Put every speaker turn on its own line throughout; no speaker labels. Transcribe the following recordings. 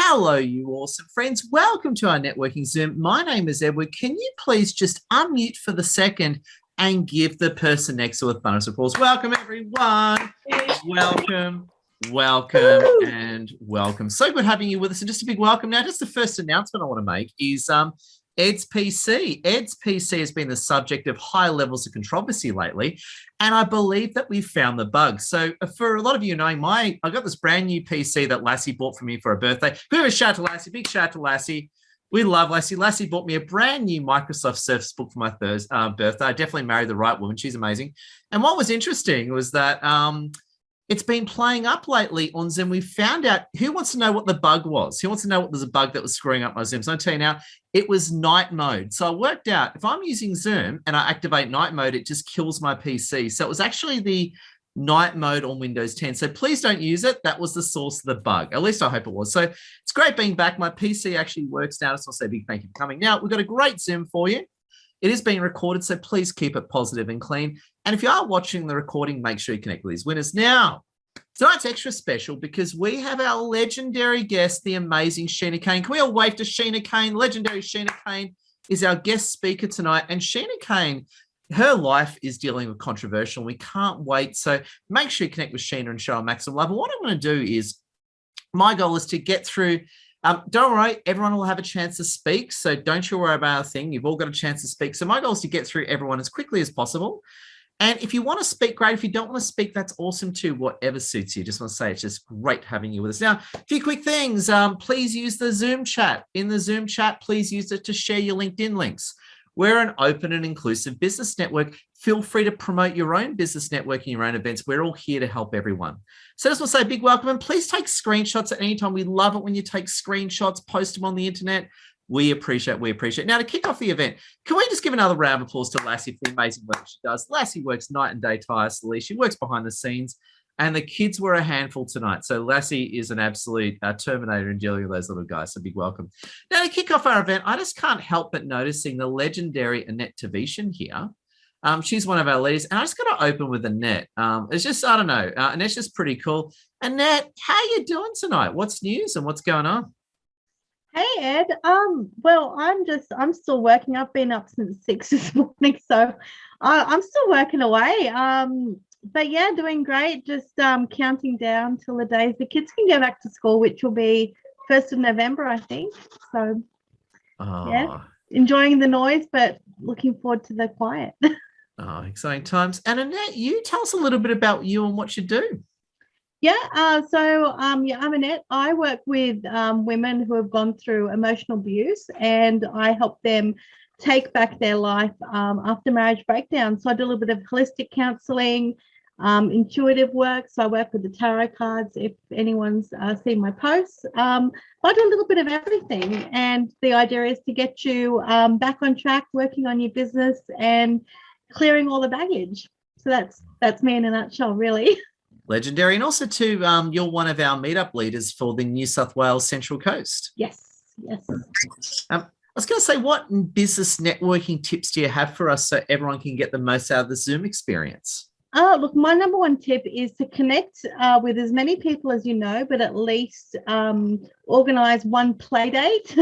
Hello, you awesome friends. Welcome to our networking Zoom. My name is Edward. Can you please just unmute for the second and give the person next to a thunder of applause? Welcome, everyone. Welcome, welcome, and welcome. So good having you with us. And just a big welcome. Now, just the first announcement I want to make is Ed's PC. Ed's PC has been the subject of high levels of controversy lately, and I believe that we've found the bug. So for a lot of you knowing, I got this brand new PC that Lassie bought for me for her birthday. Give a shout out to Lassie, big shout out to Lassie. We love Lassie. Lassie bought me a brand new Microsoft Surface Book for my birthday. I definitely married the right woman. She's amazing. And what was interesting was that it's been playing up lately on Zoom. We found out who wants to know what the bug was. Who wants to know what there's a bug that was screwing up my Zoom? So I'll tell you now, it was night mode. So I worked out if I'm using Zoom and I activate night mode, it just kills my PC. So it was actually the night mode on Windows 10. So please don't use it. That was the source of the bug. At least I hope it was. So it's great being back. My PC actually works now. So I'll say a big thank you for coming. Now, we've got a great Zoom for you. It is being recorded, so please keep it positive and clean. And if you are watching the recording, make sure you connect with these winners. Now, tonight's extra special because we have our legendary guest, the amazing Sheena Kane. Can we all wave to Sheena Kane? Legendary Sheena Kane is our guest speaker tonight. And Sheena Kane, her life is dealing with controversial. We can't wait. So make sure you connect with Sheena and show her maximum love. And what I'm going to do is, my goal is to get through. Don't worry, everyone will have a chance to speak. So don't you worry about a thing. You've all got a chance to speak. So my goal is to get through everyone as quickly as possible. And if you want to speak, great. If you don't want to speak, that's awesome too, whatever suits you. Just want to say it's just great having you with us. Now, a few quick things. Please use the Zoom chat. In the Zoom chat, please use it to share your LinkedIn links. We're an open and inclusive business network. Feel free to promote your own business network and your own events. We're all here to help everyone. So I just want to say a big welcome, and please take screenshots at any time. We love it when you take screenshots, post them on the internet. We appreciate it. Now, to kick off the event, can we just give another round of applause to Lassie for the amazing work she does? Lassie works night and day tirelessly. She works behind the scenes, and the kids were a handful tonight. So Lassie is an absolute terminator in dealing with those little guys. So big welcome. Now, to kick off our event, I just can't help but noticing the legendary Annette Tavishan here. She's one of our leaders, and I just got to open with Annette. It's just, I don't know, Annette's just pretty cool. Annette, how you doing tonight? What's news and what's going on?
Hey Ed, well, I'm still working. I've been up since 6 this morning, so I'm still working away. But yeah, doing great. Just counting down till the days the kids can go back to school, which will be 1st of November, I think. So yeah, enjoying the noise, but looking forward to the quiet.
Exciting times. And Annette, you tell us a little bit about you and what you do.
Yeah, I'm Annette. I work with women who have gone through emotional abuse, and I help them take back their life after marriage breakdown. So I do a little bit of holistic counselling, intuitive work. So I work with the tarot cards, if anyone's seen my posts. I do a little bit of everything, and the idea is to get you back on track, working on your business and clearing all the baggage. So that's me in a nutshell, really.
Legendary. And also too, you're one of our Meetup leaders for the New South Wales Central Coast.
Yes.
I was going to say, what business networking tips do you have for us so everyone can get the most out of the Zoom experience?
Look, my number one tip is to connect with as many people as you know, but at least organise one play date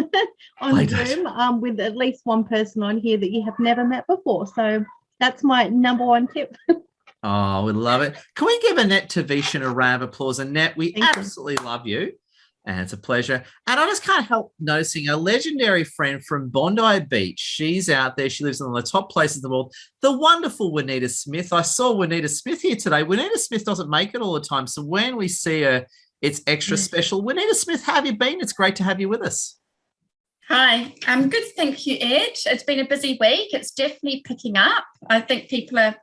on Zoom with at least one person on here that you have never met before. So that's my number one tip.
Oh, we love it. Can we give Annette Tavishan a round of applause? Annette, we absolutely love you, and it's a pleasure. And I just can't help noticing a legendary friend from Bondi Beach. She's out there. She lives in one of the top places in the world, the wonderful Juanita Smith. I saw Juanita Smith here today. Juanita Smith doesn't make it all the time, so when we see her, it's extra special. Juanita Smith, how have you been? It's great to have you with us.
Hi, I'm good. Thank you, Ed. It's been a busy week. It's definitely picking up. I think people are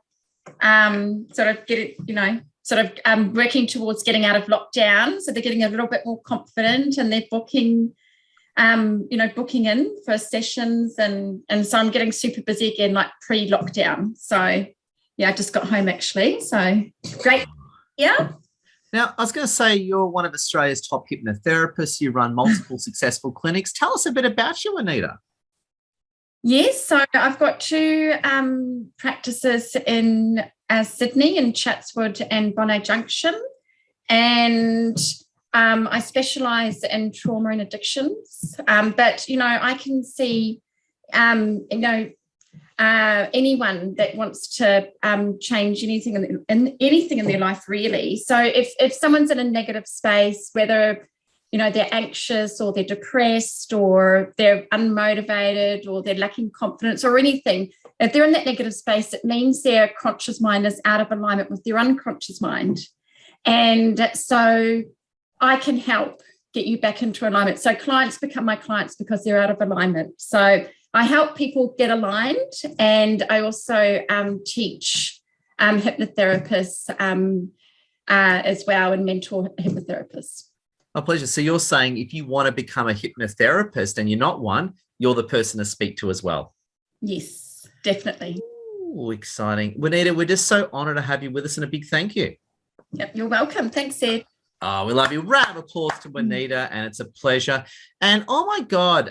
working towards getting out of lockdown, so they're getting a little bit more confident, and they're booking in for sessions, and so I'm getting super busy again, like pre-lockdown. So yeah, I just got home actually, so great. Yeah.
Now, I was going to say, you're one of Australia's top hypnotherapists. You run multiple successful clinics. Tell us a bit about you, Anita.
Yes, so I've got two practices in Sydney, in Chatswood and Bondi Junction, and I specialise in trauma and addictions, but I can see, anyone that wants to change anything anything in their life, really. So if someone's in a negative space, whether they're anxious or they're depressed or they're unmotivated or they're lacking confidence or anything, if they're in that negative space, it means their conscious mind is out of alignment with their unconscious mind. And so I can help get you back into alignment. So clients become my clients because they're out of alignment. So I help people get aligned, and I also teach hypnotherapists as well, and mentor hypnotherapists.
My pleasure. So you're saying if you want to become a hypnotherapist and you're not one, you're the person to speak to as well?
Yes, definitely.
Ooh, exciting. Juanita, we're just so honoured to have you with us, and a big thank you.
Yep, you're welcome. Thanks, Ed.
Oh, we love you. Round of applause to Juanita, and it's a pleasure. And oh my God,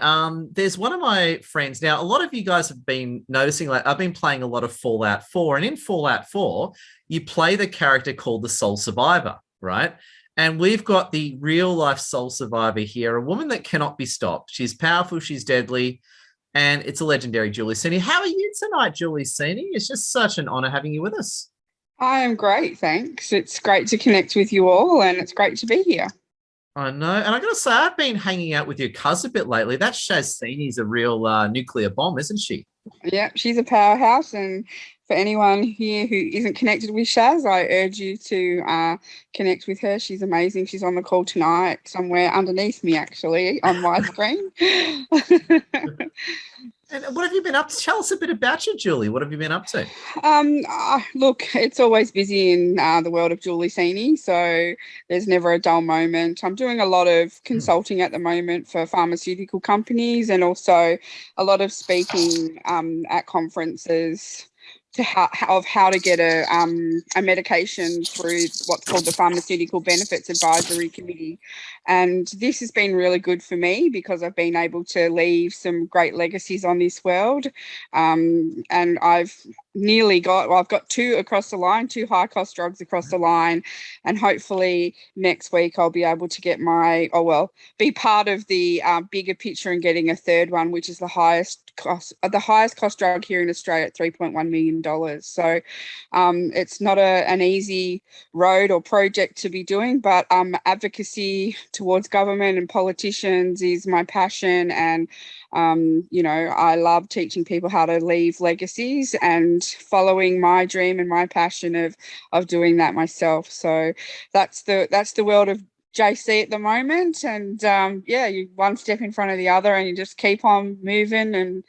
there's one of my friends. Now, a lot of you guys have been noticing, like I've been playing a lot of Fallout 4, and in Fallout 4, you play the character called the Soul Survivor, right? And we've got the real life soul survivor here, a woman that cannot be stopped. She's powerful, she's deadly, and it's a legendary Julie Sini. How are you tonight, Julie Sini? It's just such an honour having you with us.
I am great, thanks. It's great to connect with you all, and it's great to be here.
I know. And I got to say, I've been hanging out with your cousin a bit lately. That Shaz Sini's a real nuclear bomb, isn't she?
Yeah, she's a powerhouse. And for anyone here who isn't connected with Shaz, I urge you to connect with her. She's amazing. She's on the call tonight, somewhere underneath me, actually, on my screen.
And what have you been up to? Tell us a bit about you, Julie. What have you been up to?
Look, it's always busy in the world of Julie Sini, so there's never a dull moment. I'm doing a lot of consulting at the moment for pharmaceutical companies, and also a lot of speaking at conferences to how to get a medication through what's called the Pharmaceutical Benefits Advisory Committee. And this has been really good for me because I've been able to leave some great legacies on this world. And I've got 2 across the line, 2 high cost drugs across the line. And hopefully next week I'll be able to get be part of the bigger picture and getting a 3rd one, which is the highest cost drug here in Australia at $3.1 million. So it's not an easy road or project to be doing, but advocacy towards government and politicians is my passion. And, I love teaching people how to leave legacies and following my dream and my passion of doing that myself. So that's the world of JC at the moment. And you one step in front of the other, and you just keep on moving, and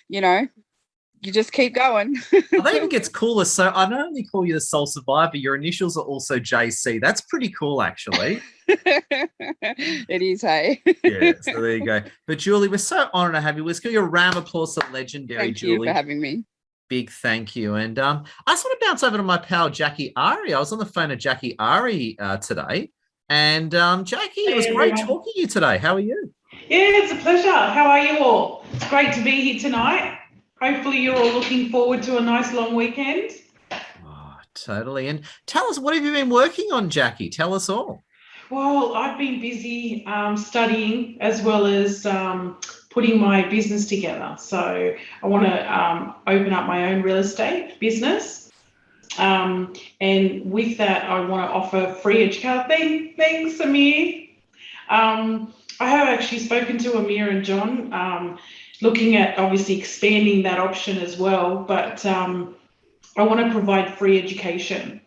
you just keep going.
I think it gets cooler. So I not only call you the Soul Survivor, your initials are also JC. That's pretty cool, actually.
It is, hey.
Yeah, so there you go. But Julie, we're so honoured to have you. Let's give you a round of applause to legendary Julie.
Thank you for having me.
Big thank you. And I just want to bounce over to my pal, Jackie Ari. I was on the phone to Jackie Ari today. And Jackie, it was great talking to you today. How are you?
Yeah, it's a pleasure. How are you all? It's great to be here tonight. Hopefully you're all looking forward to a nice long weekend.
Oh, totally. And tell us, what have you been working on, Jackie? Tell us all.
Well, I've been busy studying as well as putting my business together. So I want to open up my own real estate business. And with that, I want to offer free education. Thanks, Amir. I have actually spoken to Amir and John, looking at obviously expanding that option as well. But I want to provide free education.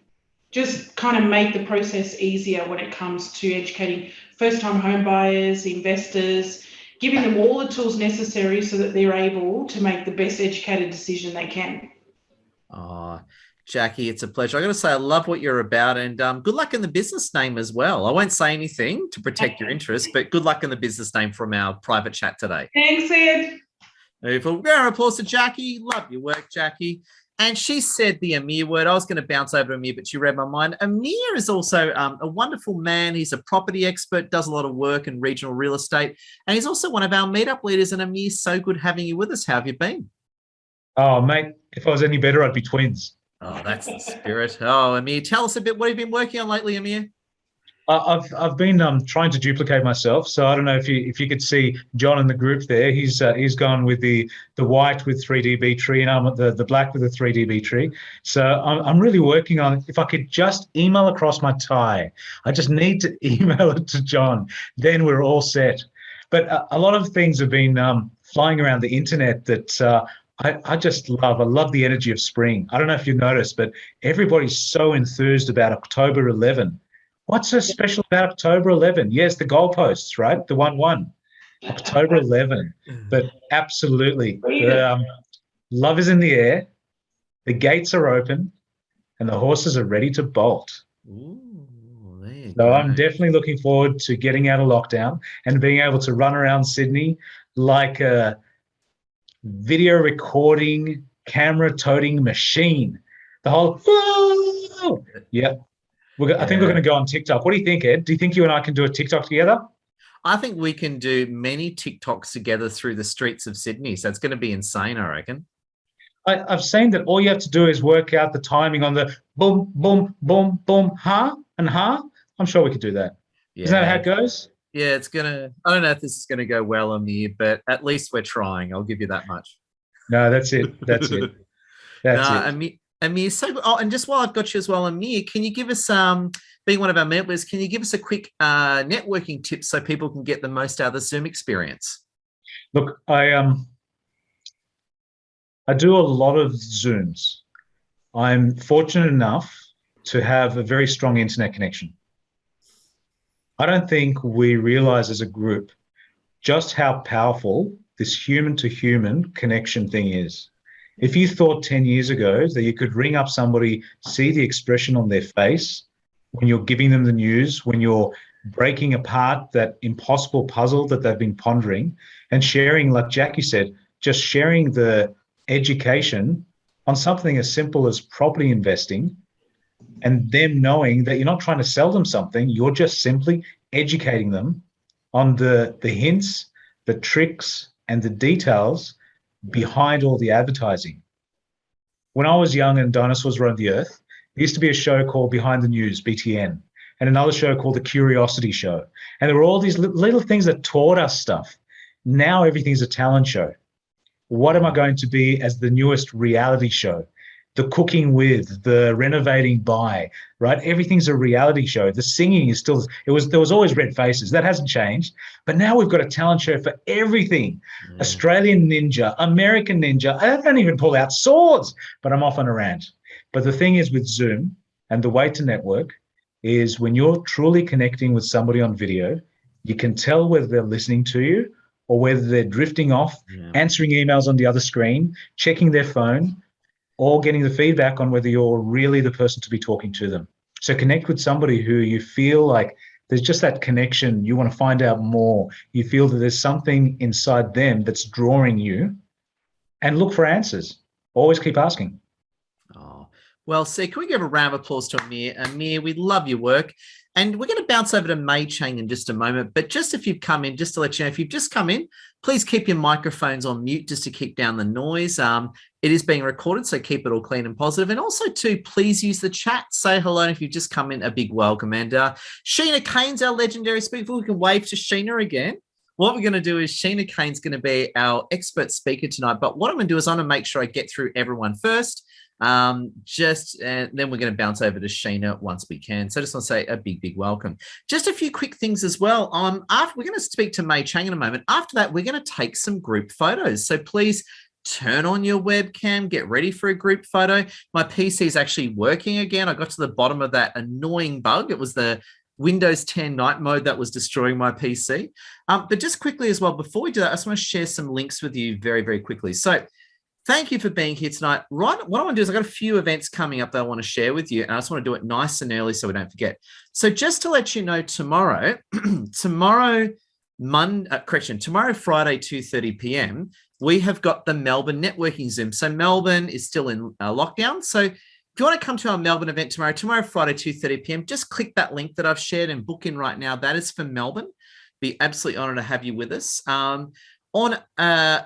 Just kind of make the process easier when it comes to educating first-time home buyers, investors, giving them all the tools necessary so that they're able to make the best educated decision they can.
Oh, Jackie, it's a pleasure. I got to say, I love what you're about, and good luck in the business name as well. I won't say anything to protect your interests, but good luck in the business name from our private chat today.
Thanks, Ed.
Beautiful. Round of applause to Jackie. Love your work, Jackie. And she said the Amir word. I was going to bounce over to Amir, but she read my mind. Amir is also a wonderful man. He's a property expert, does a lot of work in regional real estate, and he's also one of our meetup leaders. And Amir, so good having you with us. How have you been?
Oh, mate, if I was any better, I'd be twins.
Oh, that's the spirit. Oh, Amir, tell us a bit. What have you been working on lately, Amir?
I've been trying to duplicate myself, so I don't know if you could see John in the group there. He's gone with the white with 3dB tree, and I'm at the black with the 3dB tree. So I'm really working on if I could just email across my tie. I just need to email it to John, then we're all set. But a lot of things have been flying around the internet that I just love. I love the energy of spring. I don't know if you've noticed, but everybody's so enthused about October 11. What's so special about October 11? Yes, the goalposts, right? The 1-1. October 11. But absolutely, love is in the air, the gates are open, and the horses are ready to bolt.
Ooh, there you
So
go.
I'm definitely looking forward to getting out of lockdown and being able to run around Sydney like a video recording, camera toting machine. The whole, yeah. I think we're going to go on TikTok. What do you think, Ed? Do you think you and I can do a TikTok together?
I think we can do many TikToks together through the streets of Sydney. So it's going to be insane, I reckon.
I've seen that all you have to do is work out the timing on the boom, boom, boom, boom, ha, and ha. I'm sure we could do that.
Yeah.
Isn't that how it goes?
Yeah, it's going to, I don't know if this is going to go well on the, but at least we're trying. I'll give you that much.
No, that's it. That's it. That's it.
Amir, and just while I've got you as well, Amir, can you give us, being one of our members, can you give us a quick networking tip so people can get the most out of the Zoom experience?
Look, I do a lot of Zooms. I'm fortunate enough to have a very strong internet connection. I don't think we realize as a group just how powerful this human-to-human connection thing is. If you thought 10 years ago that you could ring up somebody, see the expression on their face when you're giving them the news, when you're breaking apart that impossible puzzle that they've been pondering, and sharing, like Jackie said, just sharing the education on something as simple as property investing, and them knowing that you're not trying to sell them something, you're just simply educating them on the hints, the tricks, and the details behind all the advertising. When I was young and dinosaurs roamed the earth, there used to be a show called Behind the News, BTN, and another show called The Curiosity Show. And there were all these little things that taught us stuff. Now everything's a talent show. What am I going to be as the newest reality show? The cooking with, the renovating by, right? Everything's a reality show. The singing is still, there was always red faces. That hasn't changed. But now we've got a talent show for everything. Yeah. Australian Ninja, American Ninja. I don't even pull out swords, but I'm off on a rant. But the thing is with Zoom and the way to network is when you're truly connecting with somebody on video, you can tell whether they're listening to you or whether they're drifting off, answering emails on the other screen, checking their phone, or getting the feedback on whether you're really the person to be talking to them. So connect with somebody who you feel like there's just that connection. You want to find out more. You feel that there's something inside them that's drawing you, and look for answers. Always keep asking.
Oh, well, see, can we give a round of applause to Amir? Amir, we love your work. And we're going to bounce over to Mei Chang in just a moment. But just if you've come in, just to let you know, if you've just come in, please keep your microphones on mute just to keep down the noise. It is being recorded, so keep it all clean and positive. And also, too, please use the chat. Say hello. And if you've just come in, a big welcome. And Sheena Kane's our legendary speaker. We can wave to Sheena again. What we're going to do is Sheena Kane's going to be our expert speaker tonight. But what I'm going to do is I'm going to make sure I get through everyone first. Then we're going to bounce over to Sheena once we can. So I just want to say a big welcome. Just a few quick things as well. After we're going to speak to Mei Chang in a moment. After that, we're going to take some group photos. So please turn on your webcam, get ready for a group photo. My PC is actually working again. I got to the bottom of that annoying bug. It was the Windows 10 night mode that was destroying my PC. But just quickly as well, before we do that, I just want to share some links with you very quickly. So thank you for being here tonight. Right, what I want to do is I've got a few events coming up that I want to share with you, and I just want to do it nice and early so we don't forget. So just to let you know, tomorrow, tomorrow Friday, 2:30 p.m., we have got the Melbourne Networking Zoom. So Melbourne is still in lockdown. So if you want to come to our Melbourne event tomorrow, Friday, 2:30 p.m., just click that link that I've shared and book in right now. That is for Melbourne. Be absolutely honoured to have you with us. On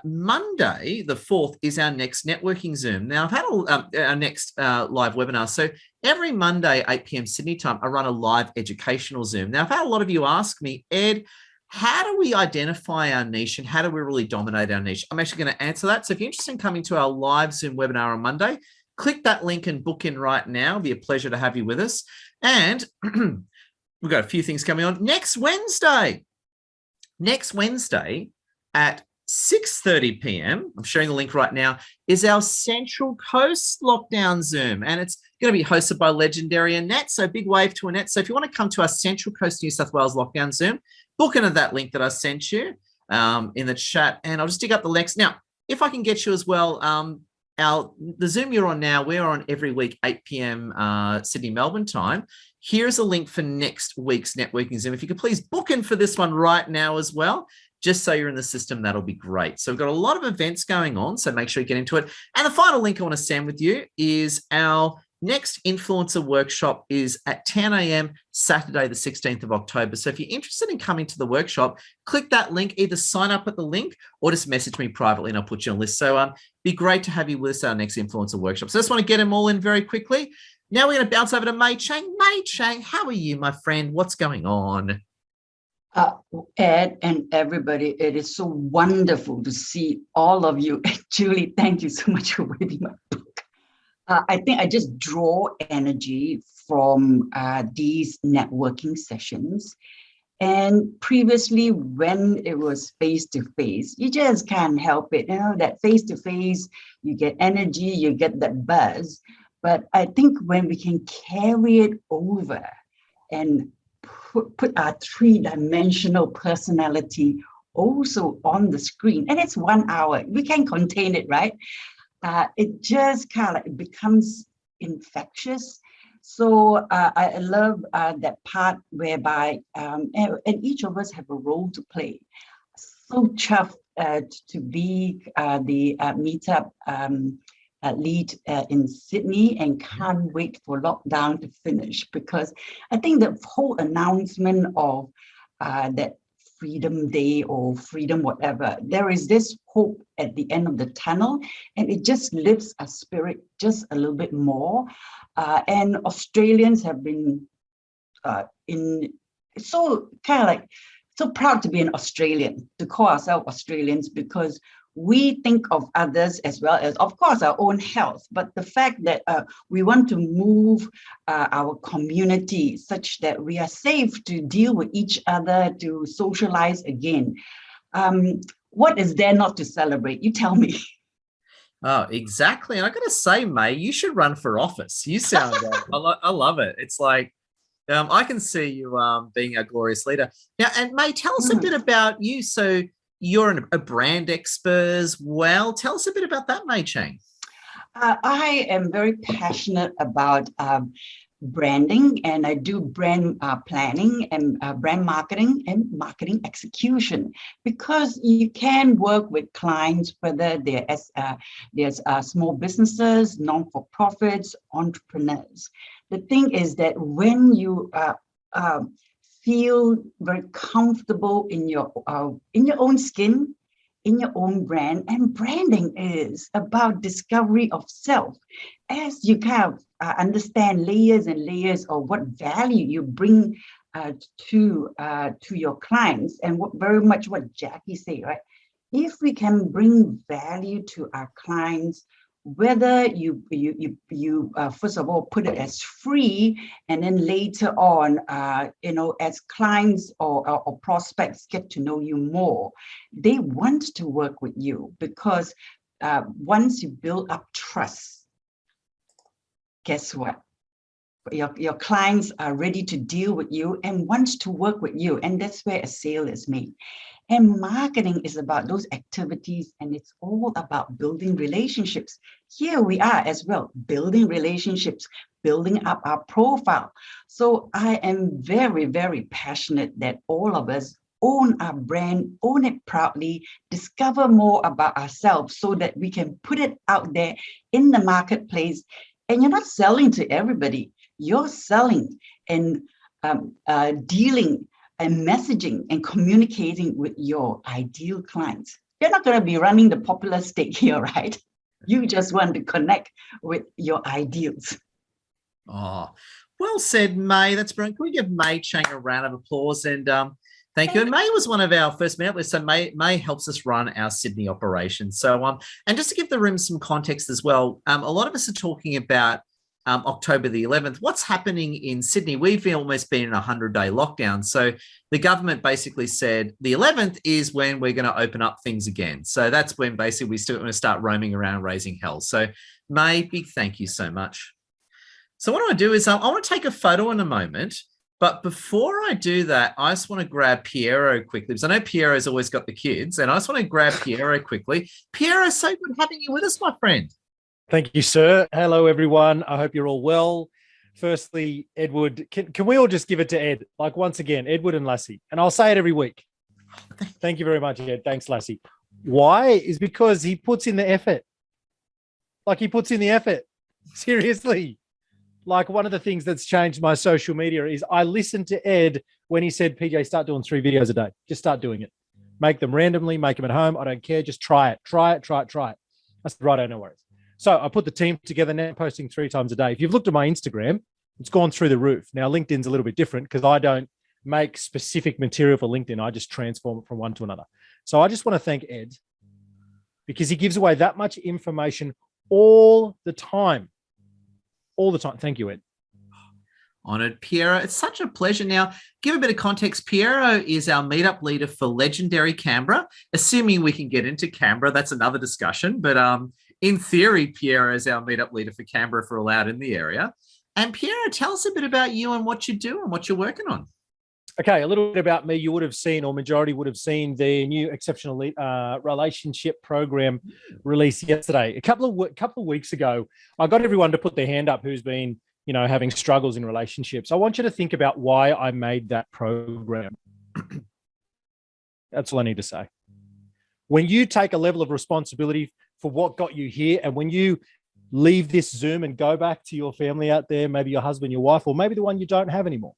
Monday, the 4th, is our next networking Zoom. Now, I've had our next live webinar. So every Monday, 8 p.m. Sydney time, I run a live educational Zoom. Now, I've had a lot of you ask me, Ed, how do we identify our niche and how do we really dominate our niche? I'm actually going to answer that. So if you're interested in coming to our live Zoom webinar on Monday, click that link and book in right now. It'll be a pleasure to have you with us. And we've got a few things coming on. Next Wednesday at 6:30 p.m., I'm sharing the link right now, is our Central Coast Lockdown Zoom. And it's going to be hosted by legendary Annette. So big wave to Annette. So if you want to come to our Central Coast New South Wales Lockdown Zoom, book into that link that I sent you in the chat. And I'll just dig up the links. Now, if I can get you as well, the Zoom you're on now, we're on every week, 8 p.m. Sydney, Melbourne time. Here's a link for next week's networking Zoom. If you could please book in for this one right now as well, just so you're in the system, that'll be great. So we've got a lot of events going on, so make sure you get into it. And the final link I want to send with you is our next influencer workshop is at 10 a.m. Saturday, the 16th of October. So if you're interested in coming to the workshop, click that link, either sign up at the link or just message me privately and I'll put you on a list. So be great to have you with us at our next influencer workshop. So I just want to get them all in very quickly. Now we're going to bounce over to Mei Chang. Mei Chang, how are you, my friend? What's going on?
Ed and everybody, it is so wonderful to see all of you. Julie, thank you so much for reading my book. I think I just draw energy from these networking sessions. And previously, when it was face-to-face, you just can't help it. You know, that face-to-face, you get energy, you get that buzz. But I think when we can carry it over and put our three-dimensional personality also on the screen, and it's 1 hour, we can contain it, right? It just kind of like becomes infectious. So I love that part whereby, and each of us have a role to play. So chuffed to be the Meetup lead in Sydney, and can't wait for lockdown to finish, because I think the whole announcement of that Freedom Day or freedom whatever, there is this hope at the end of the tunnel, and it just lifts our spirit just a little bit more. And Australians have been so kind of like so proud to be an Australian, to call ourselves Australians, because we think of others as well as, of course, our own health. But the fact that we want to move our community such that we are safe to deal with each other, to socialize again. What is there not to celebrate? You tell me.
Oh, exactly. And I got to say, May, you should run for office. You sound, I love it. It's like, I can see you being a glorious leader. Now, and May, tell us a bit about you. So you're a brand expert as well. Tell us a bit about that, Mei Chang.
I am very passionate about branding, and I do brand planning and brand marketing and marketing execution, because you can work with clients, whether there's small businesses, non-for-profits, entrepreneurs. The thing is that when you feel very comfortable in your own skin, in your own brand, and branding is about discovery of self. As you kind of understand layers and layers of what value you bring to your clients, and very much what Jackie said, right? If we can bring value to our clients, whether you first of all put it as free, and then later on, as clients or prospects get to know you more, they want to work with you, because once you build up trust, guess what? Your clients are ready to deal with you and want to work with you, and that's where a sale is made. And marketing is about those activities, and it's all about building relationships. Here we are as well, building relationships, building up our profile. So I am very, very passionate that all of us own our brand, own it proudly, discover more about ourselves so that we can put it out there in the marketplace. And you're not selling to everybody, you're selling and dealing and messaging and communicating with your ideal clients. You're not going to be running the popular state here, right? You just want to connect with your ideals.
Oh, well said, May. That's brilliant. Can we give May Chang a round of applause? And thank you. And May was one of our first Meetup. So May helps us run our Sydney operation. So and just to give the room some context as well, a lot of us are talking about October the 11th. What's happening in Sydney? We've almost been in a 100-day lockdown. So the government basically said the 11th is when we're going to open up things again. So that's when basically we still going to start roaming around raising hell. So May, big thank you so much. So what I want to do is I want to take a photo in a moment. But before I do that, I just want to grab Piero quickly because I know Piero's always got the kids. And I just want to grab Piero quickly. Piero, so good having you with us, my friend.
Thank you, sir. Hello, everyone. I hope you're all well. Firstly, Edward, can we all just give it to Ed? Like, once again, Edward and Lassie. And I'll say it every week. Thank you very much, Ed. Thanks, Lassie. Why? Is because he puts in the effort. Like, he puts in the effort. Seriously. Like, one of the things that's changed my social media is I listened to Ed when he said, PJ, start doing 3 videos a day. Just start doing it. Make them randomly, make them at home. I don't care. Just try it. Try it. I said, right, no worries. So I put the team together now, posting 3 times a day. If you've looked at my Instagram, it's gone through the roof. Now, LinkedIn's a little bit different because I don't make specific material for LinkedIn. I just transform it from one to another. So I just want to thank Ed because he gives away that much information all the time. All the time. Thank you, Ed.
Honored, Piero. It's such a pleasure. Now, give a bit of context. Piero is our meetup leader for legendary Canberra. Assuming we can get into Canberra, that's another discussion. But in theory, Piero is our meetup leader for Canberra if we're allowed in the area. And Piero, tell us a bit about you and what you do and what you're working on.
Okay, a little bit about me. You would have seen, or majority would have seen, the new Exceptional Relationship Program released yesterday. A couple of weeks ago, I got everyone to put their hand up who's been, having struggles in relationships. I want you to think about why I made that program. That's all I need to say. When you take a level of responsibility for what got you here, and when you leave this Zoom and go back to your family out there, maybe your husband, your wife, or maybe the one you don't have anymore,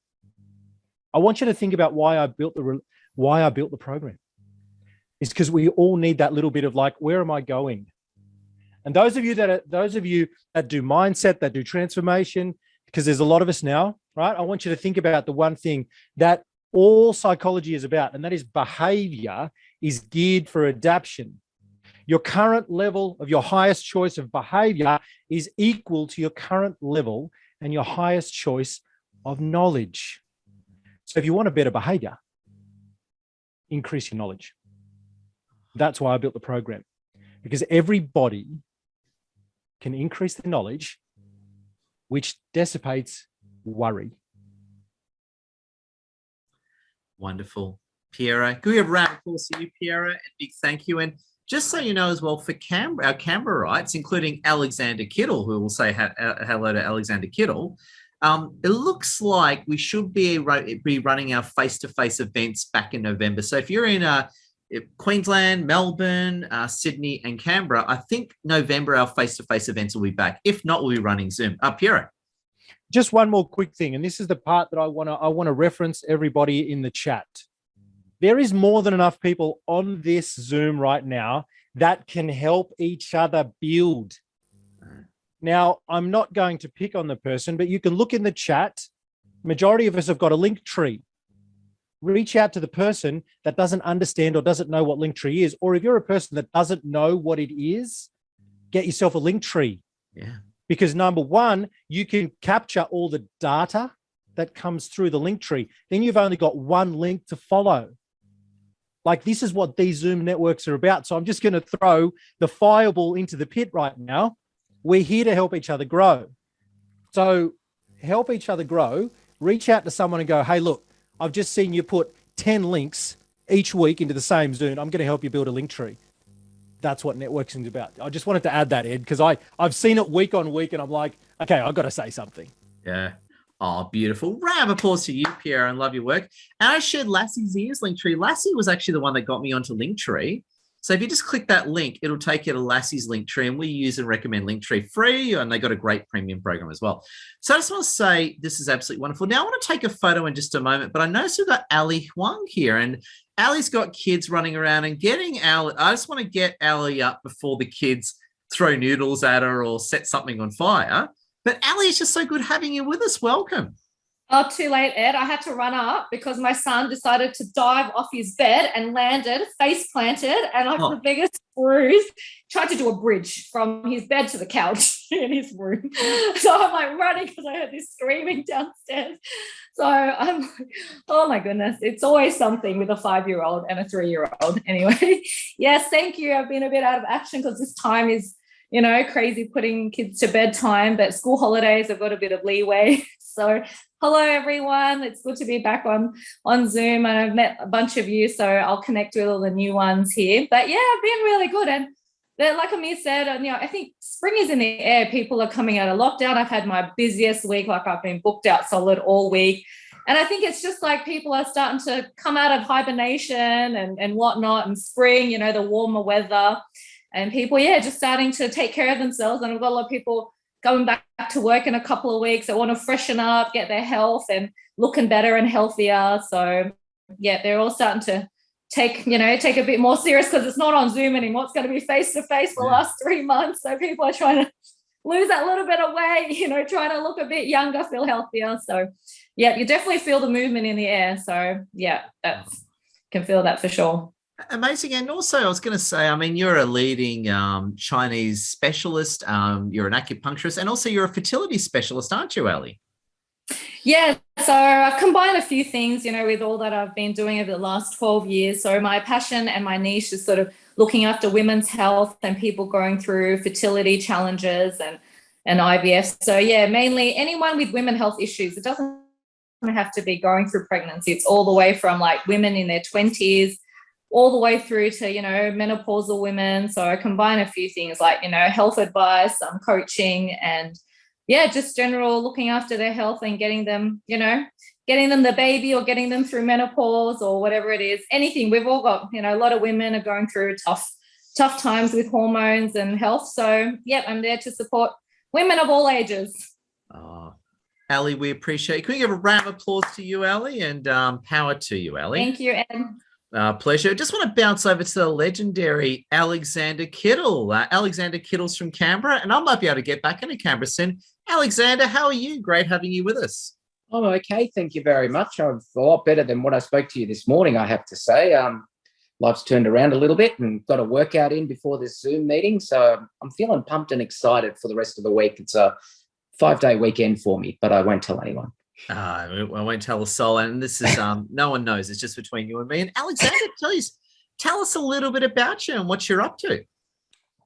I want you to think about why I built the program. It's because we all need that little bit of like, where am I going? And those of you that do mindset, that do transformation, because there's a lot of us now, right? I want you to think about the one thing that all psychology is about, and that is behavior is geared for adaptation. Your current level of your highest choice of behavior is equal to your current level and your highest choice of knowledge. So if you want a better behavior, increase your knowledge. That's why I built the program, because everybody can increase their knowledge, which dissipates worry.
Wonderful. Piero, can we have a round of applause to you, Piero, and big thank you. And just so you know as well, for Canberra, our Canberraites, including Alexander Kittle, who will say hello to Alexander Kittle, it looks like we should be running our face-to-face events back in November. So if you're in Queensland, Melbourne, Sydney, and Canberra, I think November our face-to-face events will be back. If not, we'll be running Zoom. Piero.
Just one more quick thing, and this is the part that I want to reference everybody in the chat. There is more than enough people on this Zoom right now that can help each other build. Now, I'm not going to pick on the person, but you can look in the chat. Majority of us have got a link tree. Reach out to the person that doesn't understand or doesn't know what Linktree is. Or if you're a person that doesn't know what it is, get yourself a Linktree.
Yeah.
Because number one, you can capture all the data that comes through the Linktree. Then you've only got one link to follow. Like, this is what these Zoom networks are about. So I'm just going to throw the fireball into the pit right now. We're here to help each other grow. So help each other grow. Reach out to someone and go, hey, look, I've just seen you put 10 links each week into the same Zoom. I'm going to help you build a link tree. That's what networking is about. I just wanted to add that, Ed, because I've seen it week on week and I'm like, okay, I've got to say something.
Yeah. Oh, beautiful. Round of applause to you, Pierre, and love your work. And I shared Lassie's ears Linktree. Lassie was actually the one that got me onto Linktree. So if you just click that link, it'll take you to Lassie's Linktree, and we use and recommend Linktree free, and they got a great premium program as well. So I just want to say this is absolutely wonderful. Now I want to take a photo in just a moment, but I noticed we've got Ali Huang here, and Ali's got kids running around and getting Ali. I just want to get Ali up before the kids throw noodles at her or set something on fire. But Ali, it's just so good having you with us. Welcome.
Oh, too late, Ed. I had to run up because my son decided to dive off his bed and landed, face planted, and like the biggest bruise. Tried to do a bridge from his bed to the couch in his room. So I'm like running because I heard this screaming downstairs. So I'm like, oh my goodness, it's always something with a 5-year-old and a 3-year-old. Anyway, yes, thank you. I've been a bit out of action because this time is, you know, crazy putting kids to bedtime, but school holidays, I've got a bit of leeway. So hello, everyone. It's good to be back on Zoom. And I've met a bunch of you, so I'll connect with all the new ones here. But yeah, I've been really good. And like Amir said, you know, I think spring is in the air. People are coming out of lockdown. I've had my busiest week. Like I've been booked out solid all week. And I think it's just like people are starting to come out of hibernation and whatnot, and spring, you know, the warmer weather. And people, yeah, just starting to take care of themselves. And I've got a lot of people going back to work in a couple of weeks that want to freshen up, get their health and looking better and healthier. So, yeah, they're all starting to take a bit more serious because it's not on Zoom anymore. It's going to be face-to-face for the last 3 months. So people are trying to lose that little bit of weight, you know, trying to look a bit younger, feel healthier. So, yeah, you definitely feel the movement in the air. So, yeah, can feel that for sure.
Amazing. And also, I was going to say, I mean, you're a leading Chinese specialist. You're an acupuncturist, and also you're a fertility specialist, aren't you, Ali?
Yeah. So I've combined a few things, you know, with all that I've been doing over the last 12 years. So my passion and my niche is sort of looking after women's health and people going through fertility challenges and IVF. So, yeah, mainly anyone with women health issues. It doesn't have to be going through pregnancy. It's all the way from like women in their 20s all the way through to, you know, menopausal women. So I combine a few things like, you know, health advice, coaching, and yeah, just general looking after their health and getting them, you know, getting them the baby or getting them through menopause or whatever it is. Anything. We've all got, you know, a lot of women are going through tough times with hormones and health. So, yeah, I'm there to support women of all ages.
Oh, Ali, we appreciate it. Can we give a round of applause to you, Ali, and power to you, Ali?
Thank you, Ed.
Pleasure. Just want to bounce over to the legendary Alexander Kittle. Alexander Kittle's from Canberra, and I might be able to get back into Canberra soon. Alexander, how are you? Great having you with us.
I'm okay. Thank you very much. I'm a lot better than what I spoke to you this morning, I have to say. Life's turned around a little bit and got a workout in before this Zoom meeting. So I'm feeling pumped and excited for the rest of the week. It's a 5-day weekend for me, but I won't tell anyone.
I won't tell a soul, and this is no one knows. It's just between you and me. And Alexander, please tell us a little bit about you and what you're up to.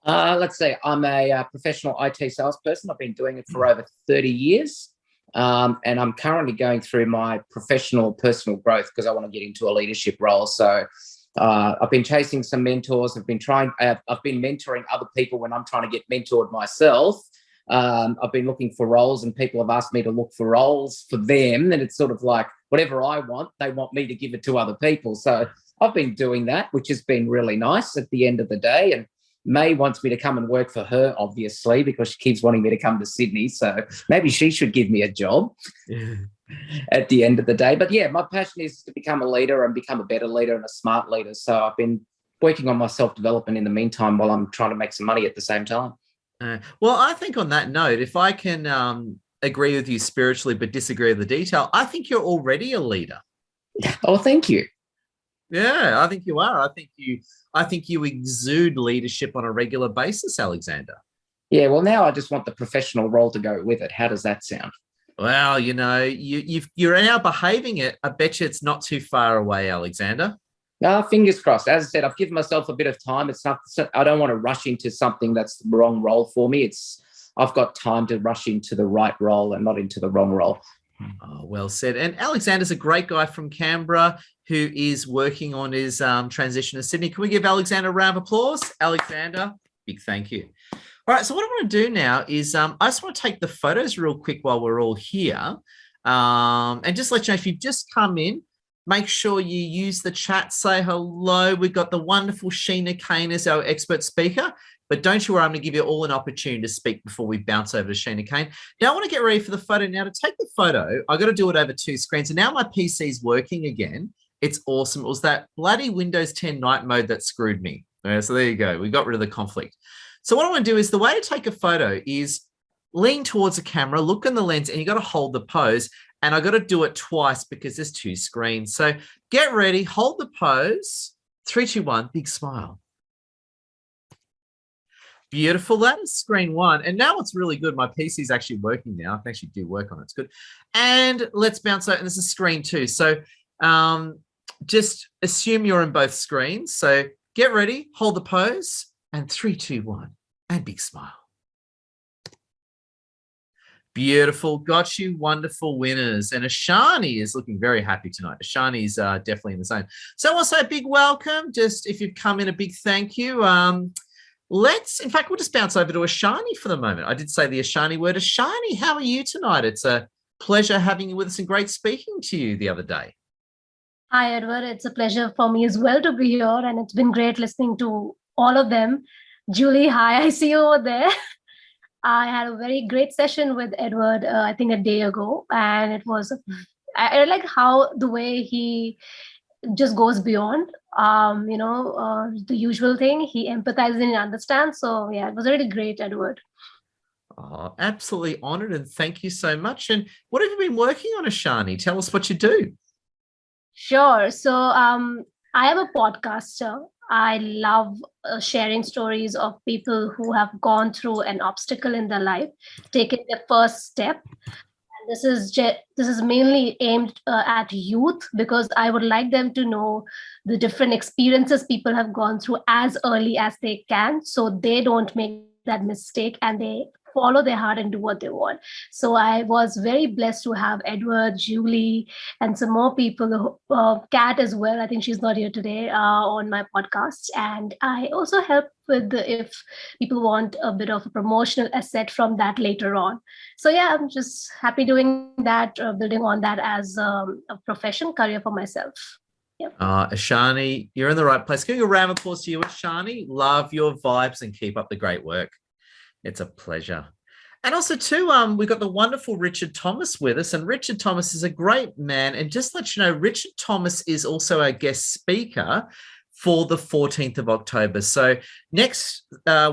Let's see. I'm a professional IT salesperson. I've been doing it for over 30 years, and I'm currently going through my professional personal growth because I want to get into a leadership role. So I've been chasing some mentors. I've been mentoring other people when I'm trying to get mentored myself. I've been looking for roles, and people have asked me to look for roles for them. And it's sort of like whatever I want, they want me to give it to other people. So I've been doing that, which has been really nice at the end of the day. And May wants me to come and work for her, obviously, because she keeps wanting me to come to Sydney. So maybe she should give me a job at the end of the day. But yeah, my passion is to become a leader and become a better leader and a smart leader. So I've been working on my self-development in the meantime while I'm trying to make some money at the same time.
Well, I think on that note, if I can agree with you spiritually but disagree with the detail, I think you're already a leader.
Oh, thank you.
Yeah, I think you are. I think you exude leadership on a regular basis, Alexander.
Yeah, well, now I just want the professional role to go with it. How does that sound?
Well, you know, you're now behaving it. I bet you it's not too far away, Alexander.
Fingers crossed. As I said, I've given myself a bit of time. I don't want to rush into something that's the wrong role for me. I've got time to rush into the right role and not into the wrong role.
Oh, well said. And Alexander's a great guy from Canberra who is working on his transition to Sydney. Can we give Alexander a round of applause? Alexander, big thank you. All right, so what I want to do now is I just want to take the photos real quick while we're all here and just let you know if you've just come in, make sure you use the chat, say hello. We've got the wonderful Sheena Kane as our expert speaker, but don't you worry, I'm going to give you all an opportunity to speak before we bounce over to Sheena Kane. Now, I want to get ready for the photo. Now, to take the photo, I've got to do it over 2 screens. And now my PC's working again. It's awesome. It was that bloody Windows 10 night mode that screwed me. So there you go. We got rid of the conflict. So what I want to do is the way to take a photo is lean towards the camera, look in the lens, and you got to hold the pose. And I got to do it twice because there's 2 screens. So get ready, hold the pose. 3, 2, 1, big smile. Beautiful. That is screen 1. And now it's really good. My PC is actually working now. I can actually do work on it. It's good. And let's bounce out. And this is screen 2. So just assume you're in both screens. So get ready, hold the pose, and 3, 2, 1, and big smile. Beautiful. Got you. Wonderful winners. And Ashani is looking very happy tonight. Ashani's definitely in the zone. So also a big welcome. Just if you've come in, a big thank you. In fact, we'll just bounce over to Ashani for the moment. I did say the Ashani word. Ashani, how are you tonight? It's a pleasure having you with us and great speaking to you the other day.
Hi, Edward. It's a pleasure for me as well to be here. And it's been great listening to all of them. Julie, hi, I see you over there. I had a very great session with Edward, I think a day ago. And it was, I like how the way he just goes beyond, the usual thing. He empathizes and understands. So yeah, it was really great, Edward.
Oh, absolutely honored and thank you so much. And what have you been working on, Ashani? Tell us what you do.
Sure. So I am a podcaster. I love sharing stories of people who have gone through an obstacle in their life, taking their first step. This is mainly aimed at youth because I would like them to know the different experiences people have gone through as early as they can, so they don't make that mistake and they follow their heart and do what they want. So I was very blessed to have Edward, Julie, and some more people, Kat as well. I think she's not here today on my podcast. And I also help with if people want a bit of a promotional asset from that later on. So yeah, I'm just happy doing that, building on that as a profession, career for myself. Yep.
Ashani, you're in the right place. Give a round of applause to you, Ashani. Love your vibes and keep up the great work. It's a pleasure. And also too, we've got the wonderful Richard Thomas with us, and Richard Thomas is a great man. And just to let you know, Richard Thomas is also a guest speaker for the 14th of October. So next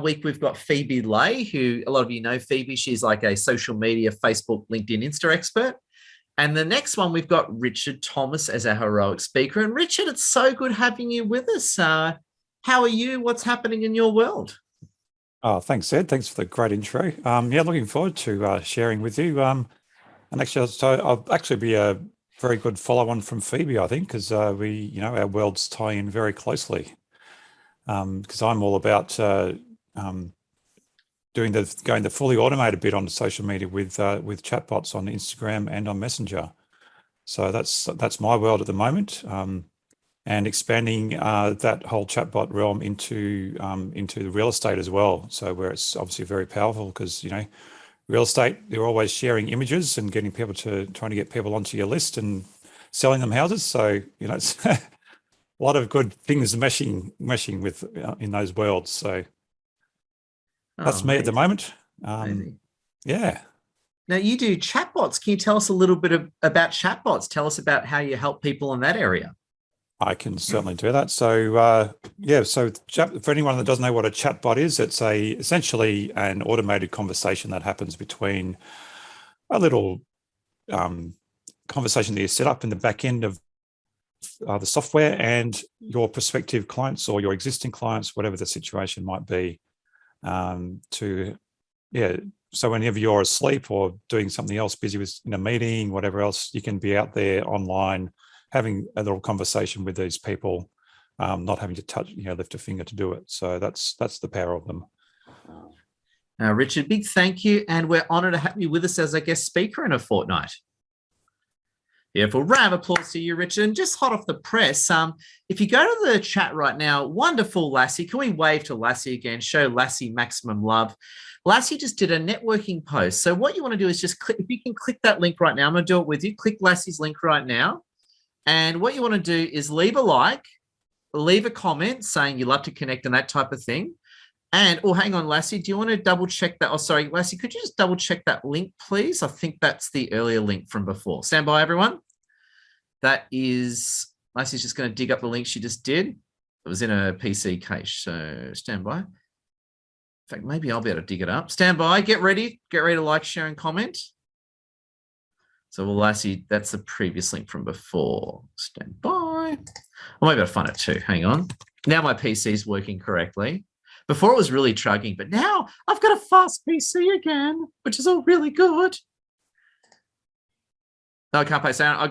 week, we've got Phoebe Lay, who a lot of you know Phoebe. She's like a social media, Facebook, LinkedIn, Insta expert. And the next one, we've got Richard Thomas as our heroic speaker. And Richard, it's so good having you with us. How are you? What's happening in your world?
Oh, thanks, Ed. Thanks for the great intro. Yeah, looking forward to sharing with you. And actually, so I'll actually be a very good follow-on from Phoebe, I think, because our worlds tie in very closely. Because I'm all about going the fully automated bit on social media with chatbots on Instagram and on Messenger. So that's my world at the moment. And expanding that whole chatbot realm into the real estate as well. So where it's obviously very powerful because, real estate, they're always sharing images and trying to get people onto your list and selling them houses. So, it's a lot of good things meshing with in those worlds. So that's me at the moment. Yeah.
Now you do chatbots. Can you tell us a little bit about chatbots? Tell us about how you help people in that area.
I can certainly do that. So, so for anyone that doesn't know what a chatbot is, it's essentially an automated conversation that happens between a little conversation that you set up in the back end of the software and your prospective clients or your existing clients, whatever the situation might be. So whenever you're asleep or doing something else, busy with in a meeting, whatever else, you can be out there online having a little conversation with these people, not having to touch, lift a finger to do it. So that's the power of them.
Richard, big thank you. And we're honored to have you with us as a guest speaker in a fortnight. Beautiful. Round of applause to you, Richard. And just hot off the press, if you go to the chat right now, wonderful Lassie. Can we wave to Lassie again? Show Lassie maximum love. Lassie just did a networking post. So what you want to do is just click, if you can click that link right now, I'm going to do it with you. Click Lassie's link right now. And what you want to do is leave a like, leave a comment saying you love to connect and that type of thing. And, hang on, Lassie, do you want to double check that? Oh, sorry, Lassie, could you just double check that link, please? I think that's the earlier link from before. Stand by, everyone. That is Lassie's just going to dig up the link she just did. It was in a PC cache, so stand by. In fact, maybe I'll be able to dig it up. Stand by, get ready to like, share, and comment. So, well, Lassie, that's the previous link from before. Stand by. I might be able to find it too. Hang on. Now my PC is working correctly. Before it was really chugging, but now I've got a fast PC again, which is all really good. No, I can't play sound. I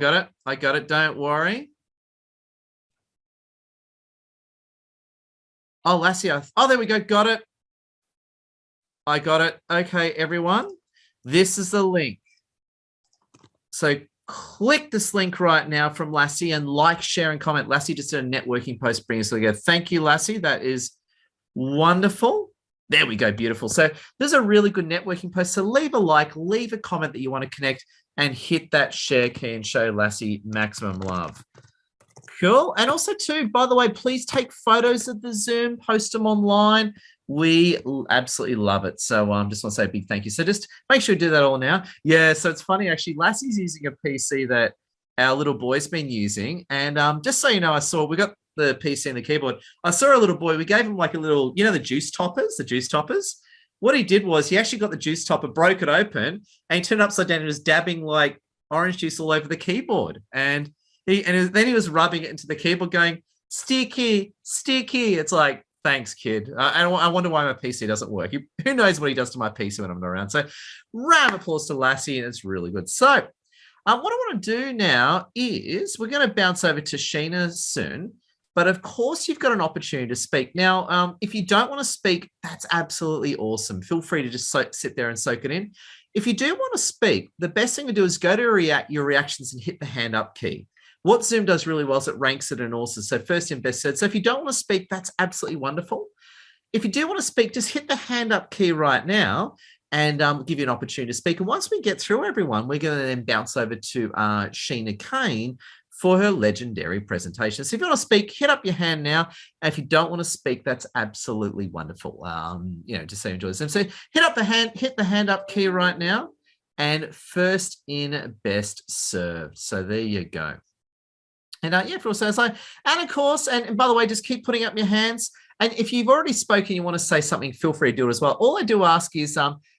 got it. Don't worry. Oh, Lassie. Oh, there we go. Got it. I got it. Okay, everyone. This is the link. So click this link right now from Lassie and like, share, and comment. Lassie just did a networking post bringing us together. Thank you, Lassie. That is wonderful. There we go. Beautiful. So there's a really good networking post. So leave a like, leave a comment that you want to connect, and hit that share key and show Lassie maximum love. Cool. And also too, by the way, please take photos of the Zoom, post them online. We absolutely love it. So just want to say a big thank you. So just make sure you do that all now. Yeah, so it's funny actually. Lassie's using a PC that our little boy's been using. And just so you know, we got the PC and the keyboard. I saw a little boy, we gave him like a little, the juice toppers, What he did was he actually got the juice topper, broke it open, and he turned it upside down and was dabbing like orange juice all over the keyboard. And then he was rubbing it into the keyboard going, sticky, sticky. It's like, thanks, kid. I wonder why my PC doesn't work. Who knows what he does to my PC when I'm not around. So round of applause to Lassie, and it's really good. So what I want to do now is we're going to bounce over to Sheena soon. But of course, you've got an opportunity to speak. Now, if you don't want to speak, that's absolutely awesome. Feel free to just sit there and soak it in. If you do want to speak, the best thing to do is go to your reactions and hit the hand up key. What Zoom does really well is it ranks it and also, so first in, best said. So if you don't want to speak, that's absolutely wonderful. If you do want to speak, just hit the hand up key right now and give you an opportunity to speak. And once we get through everyone, we're going to then bounce over to Sheena Kane for her legendary presentation. So if you want to speak, hit up your hand now. And if you don't want to speak, that's absolutely wonderful. Just so you enjoy this. So hit the hand up key right now, and first in, best served. So there you go. And for also, and of course, and by the way, just keep putting up your hands. And if you've already spoken, you want to say something, feel free to do it as well. All I do ask is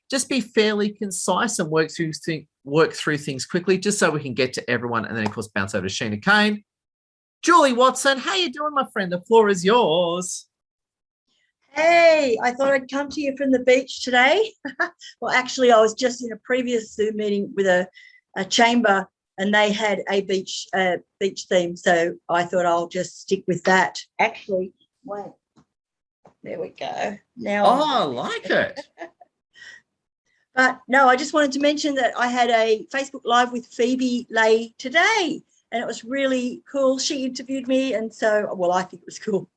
just be fairly concise and work through things quickly, just so we can get to everyone. And then, of course, bounce over to Sheena Kane. Julie Watson, how you doing, my friend? The floor is yours.
Hey, I thought I'd come to you from the beach today. Well, actually, I was just in a previous Zoom meeting with a chamber, and they had a beach theme. So I thought I'll just stick with that. Actually, wait. There we go. Now,
I like it.
But no, I just wanted to mention that I had a Facebook Live with Phoebe Lay today, and it was really cool. She interviewed me, and so, well, I think it was cool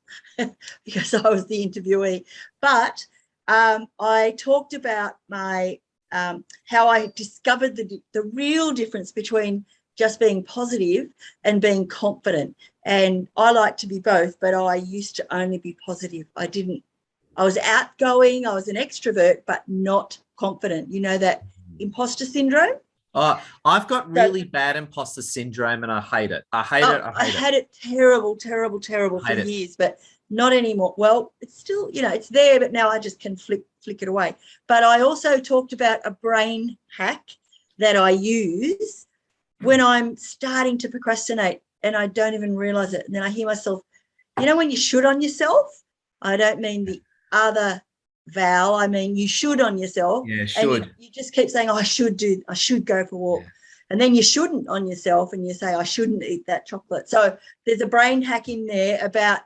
because I was the interviewee. But I talked about my how I discovered the real difference between just being positive and being confident. And I like to be both, but I used to only be positive. I was outgoing, I was an extrovert, but not confident. You know that imposter syndrome?
I've got really bad imposter syndrome, and I hate it. I had
it terrible for years, but not anymore. Well, it's still, it's there, but now I just can flick it away. But I also talked about a brain hack that I use when I'm starting to procrastinate and I don't even realize it. And then I hear myself, when you should on yourself, I don't mean the other vowel, I mean you should on yourself.
Yeah, should.
And you just keep saying, I should go for a walk. Yeah. And then you shouldn't on yourself, and you say, I shouldn't eat that chocolate. So there's a brain hack in there about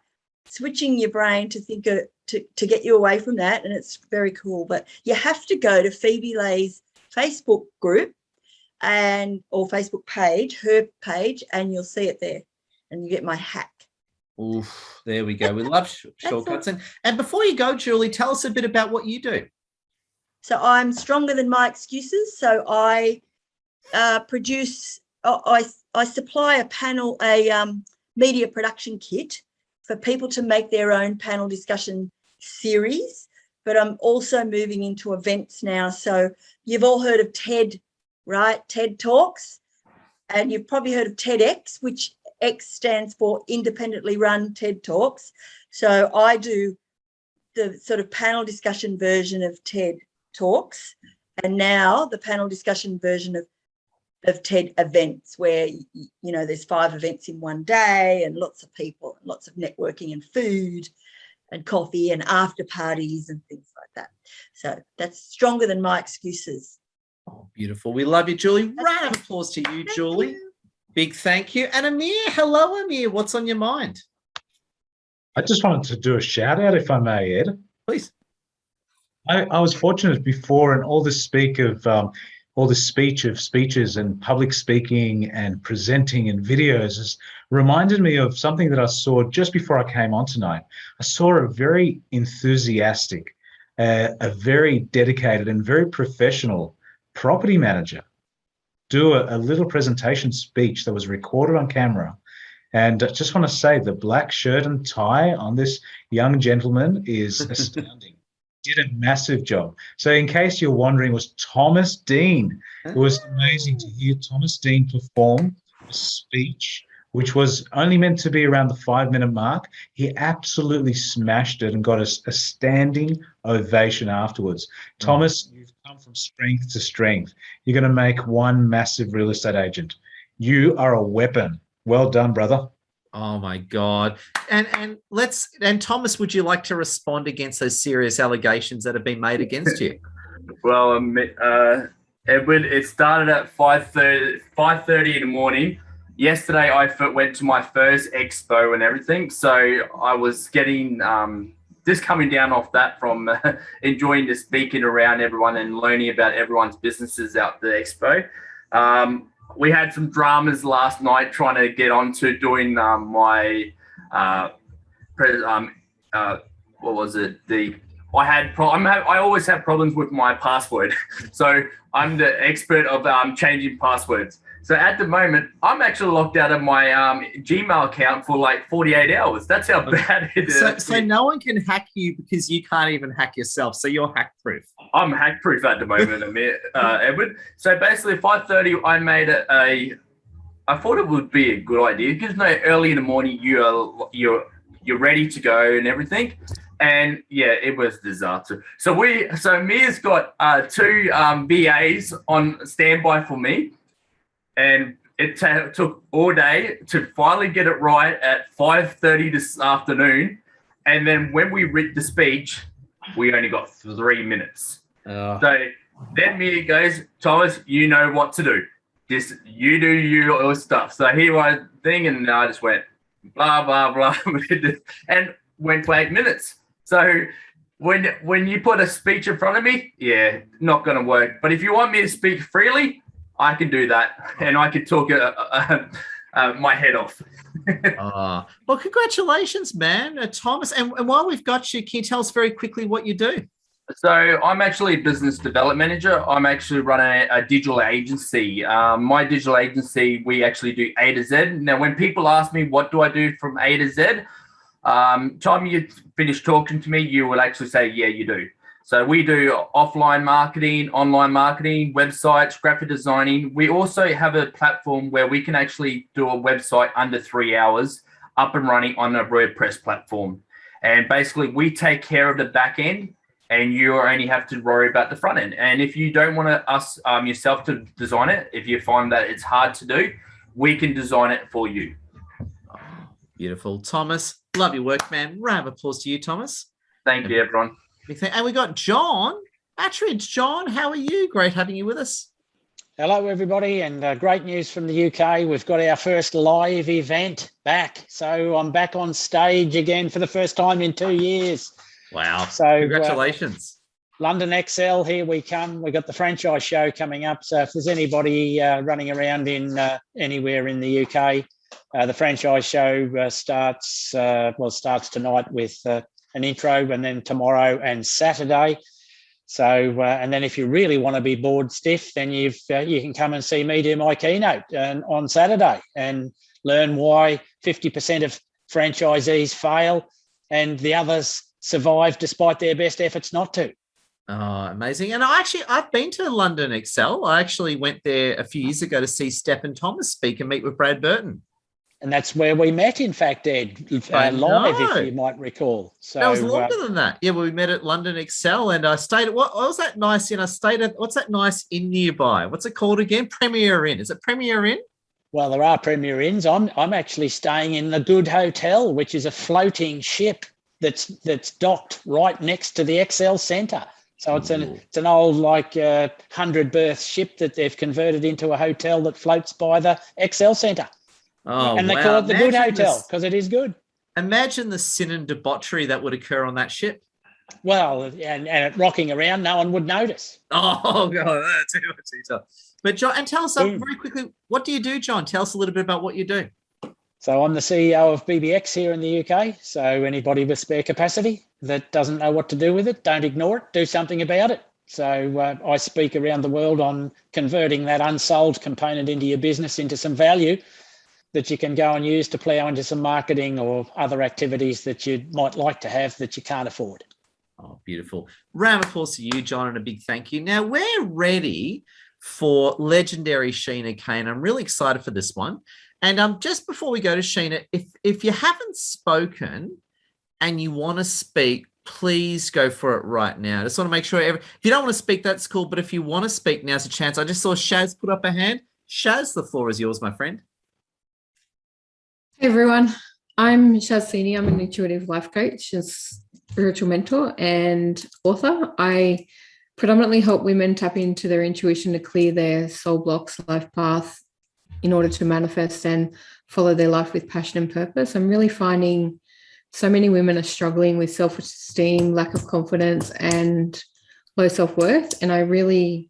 switching your brain to think to get you away from that, and it's very cool. But you have to go to Phoebe Lay's Facebook group or Facebook page, her page, and you'll see it there, and you get my hack.
Oof, there we go. We love shortcuts. And before you go, Julie, tell us a bit about what you do.
So I'm stronger than my excuses. So I I supply a media production kit for people to make their own panel discussion series. But I'm also moving into events now. So you've all heard of TED, right? TED Talks. And you've probably heard of TEDx, which X stands for Independently Run TED Talks. So I do the sort of panel discussion version of TED Talks, and now the panel discussion version of TED events, where, you know, there's 5 events in one day and lots of people, lots of networking and food and coffee and after parties and things like that. So that's stronger than my excuses.
Oh, beautiful. We love you, Julie. Round of applause to you, Julie. Big thank you. And Amir, hello, Amir. What's on your mind?
I just wanted to do a shout out, if I may, Ed.
Please.
I was fortunate before, and all this speech of speeches and public speaking and presenting and videos has reminded me of something that I saw just before I came on tonight. I saw a very enthusiastic, a very dedicated and very professional property manager do a little presentation speech that was recorded on camera. And I just want to say the black shirt and tie on this young gentleman is astounding. Did a massive job. So in case you're wondering, it was Thomas Dean. It was amazing to hear Thomas Dean perform a speech, which was only meant to be around the 5-minute mark. He absolutely smashed it and got a standing ovation afterwards. Thomas, you've come from strength to strength. You're going to make one massive real estate agent. You are a weapon. Well done, brother.
Oh my God. And Thomas, would you like to respond against those serious allegations that have been made against you?
Well, Edward, it started at 5:30 in the morning. Yesterday, I went to my first expo and everything. So I was getting just coming down off that from enjoying the speaking around everyone and learning about everyone's businesses out the expo. We had some dramas last night trying to get onto doing my what was it? I always have problems with my password, so I'm the expert of changing passwords. So at the moment, I'm actually locked out of my Gmail account for like 48 hours. That's how bad it is.
So no one can hack you because you can't even hack yourself. So you're hack proof.
I'm hack proof at the moment, Edward. So basically, 5:30, I made I thought it would be a good idea because early in the morning you're ready to go and everything. And yeah, it was a disaster. So Mia's got 2 VAs on standby for me. And it took all day to finally get it right at 5:30 this afternoon. And then when we read the speech, we only got 3 minutes. So then Mia goes, Thomas, you know what to do. Just you do your stuff. So here was thing, and I just went blah, blah, blah, and went for 8 minutes. So when you put a speech in front of me, yeah, not going to work. But if you want me to speak freely, I can do that, and I can talk my head off.
Well, congratulations, man, Thomas. And while we've got you, can you tell us very quickly what you do?
So I'm actually a business development manager. I'm actually running a digital agency. My digital agency, we actually do A to Z. Now, when people ask me what do I do from A to Z, time you finish talking to me, you will actually say, yeah, you do. So we do offline marketing, online marketing, websites, graphic designing. We also have a platform where we can actually do a website under 3 hours up and running on a WordPress platform. And basically we take care of the back end and you only have to worry about the front end. And if you don't want yourself to design it, if you find that it's hard to do, we can design it for you.
Beautiful. Thomas, love your work, man. Round of applause to you, Thomas.
Thank you, everyone.
And we got John Attridge. John, how are you? Great having you with us.
Hello, everybody, and great news from the UK. We've got our first live event back. So I'm back on stage again for the first time in 2 years.
Wow.
So
congratulations.
London Excel, here we come. We've got the franchise show coming up. So if there's anybody running around in anywhere in the UK, the franchise show starts tonight with an intro, and then tomorrow and Saturday. So, and then if you really want to be bored stiff, then you can come and see me do my keynote on Saturday and learn why 50% of franchisees fail and the others survive despite their best efforts not to.
Oh, amazing. And I've been to London Excel. I actually went there a few years ago to see Stephen Thomas speak and meet with Brad Burton.
And that's where we met, in fact, Ed, live, if you might recall. So
that was longer than that. Yeah, well, we met at London Excel, and I stayed at what was that nice inn? I stayed at what's that nice inn nearby? What's it called again? Premier Inn. Is it Premier Inn?
Well, there are Premier Inns. I'm actually staying in the Good Hotel, which is a floating ship that's docked right next to the Excel Centre. So it's an old 100-berth ship that they've converted into a hotel that floats by the Excel Centre.
Oh,
and they call it the Good Hotel because it is good.
Imagine the sin and debauchery that would occur on that ship.
Well, and it rocking around, no one would notice.
Oh, God, that's too much detail. But John, and tell us very quickly, what do you do, John? Tell us a little bit about what you do.
So I'm the CEO of BBX here in the UK. So anybody with spare capacity that doesn't know what to do with it, don't ignore it, do something about it. So I speak around the world on converting that unsold component into your business into some value that you can go and use to plough into some marketing or other activities that you might like to have that you can't afford.
Oh, beautiful. Round of applause to you, John, and a big thank you. Now, we're ready for legendary Sheena Kane. I'm really excited for this one. And just before we go to Sheena, if you haven't spoken and you want to speak, please go for it right now. I just want to make sure if you don't want to speak, that's cool. But if you want to speak, now's a chance. I just saw Shaz put up a hand. Shaz, the floor is yours, my friend.
Hey everyone, I'm Shaz Sini. I'm an intuitive life coach, a spiritual mentor and author. I predominantly help women tap into their intuition to clear their soul blocks, life path in order to manifest and follow their life with passion and purpose. I'm really finding so many women are struggling with self-esteem, lack of confidence and low self-worth. And I really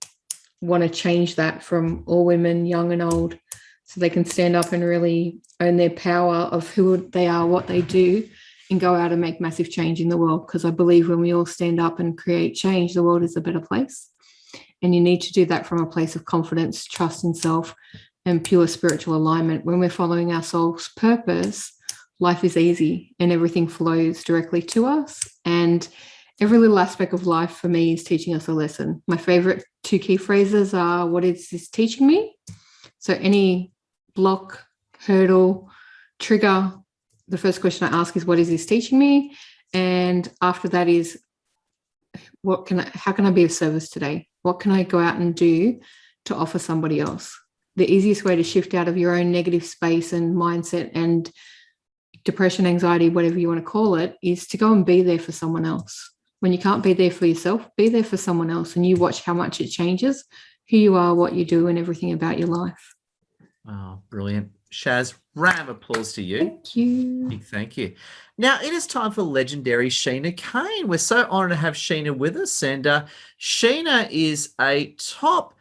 want to change that from all women, young and old, so they can stand up and really own their power of who they are, what they do, and go out and make massive change in the world. Because I believe when we all stand up and create change, the world is a better place. And you need to do that from a place of confidence, trust in self, and pure spiritual alignment. When we're following our soul's purpose, life is easy and everything flows directly to us. And every little aspect of life for me is teaching us a lesson. My favorite 2 key phrases are, what is this teaching me? So any block, hurdle, trigger, the first question I ask is, what is this teaching me? And after that is, how can I be of service today? What can I go out and do to offer somebody else? The easiest way to shift out of your own negative space and mindset and depression, anxiety, whatever you want to call it, is to go and be there for someone else. When you can't be there for yourself, be there for someone else, and you watch how much it changes who you are, what you do, and everything about your life.
Oh, brilliant. Shaz, round of applause to you.
Thank you.
Big thank you. Now, it is time for legendary Sheena Kane. We're so honoured to have Sheena with us. And Sheena is a top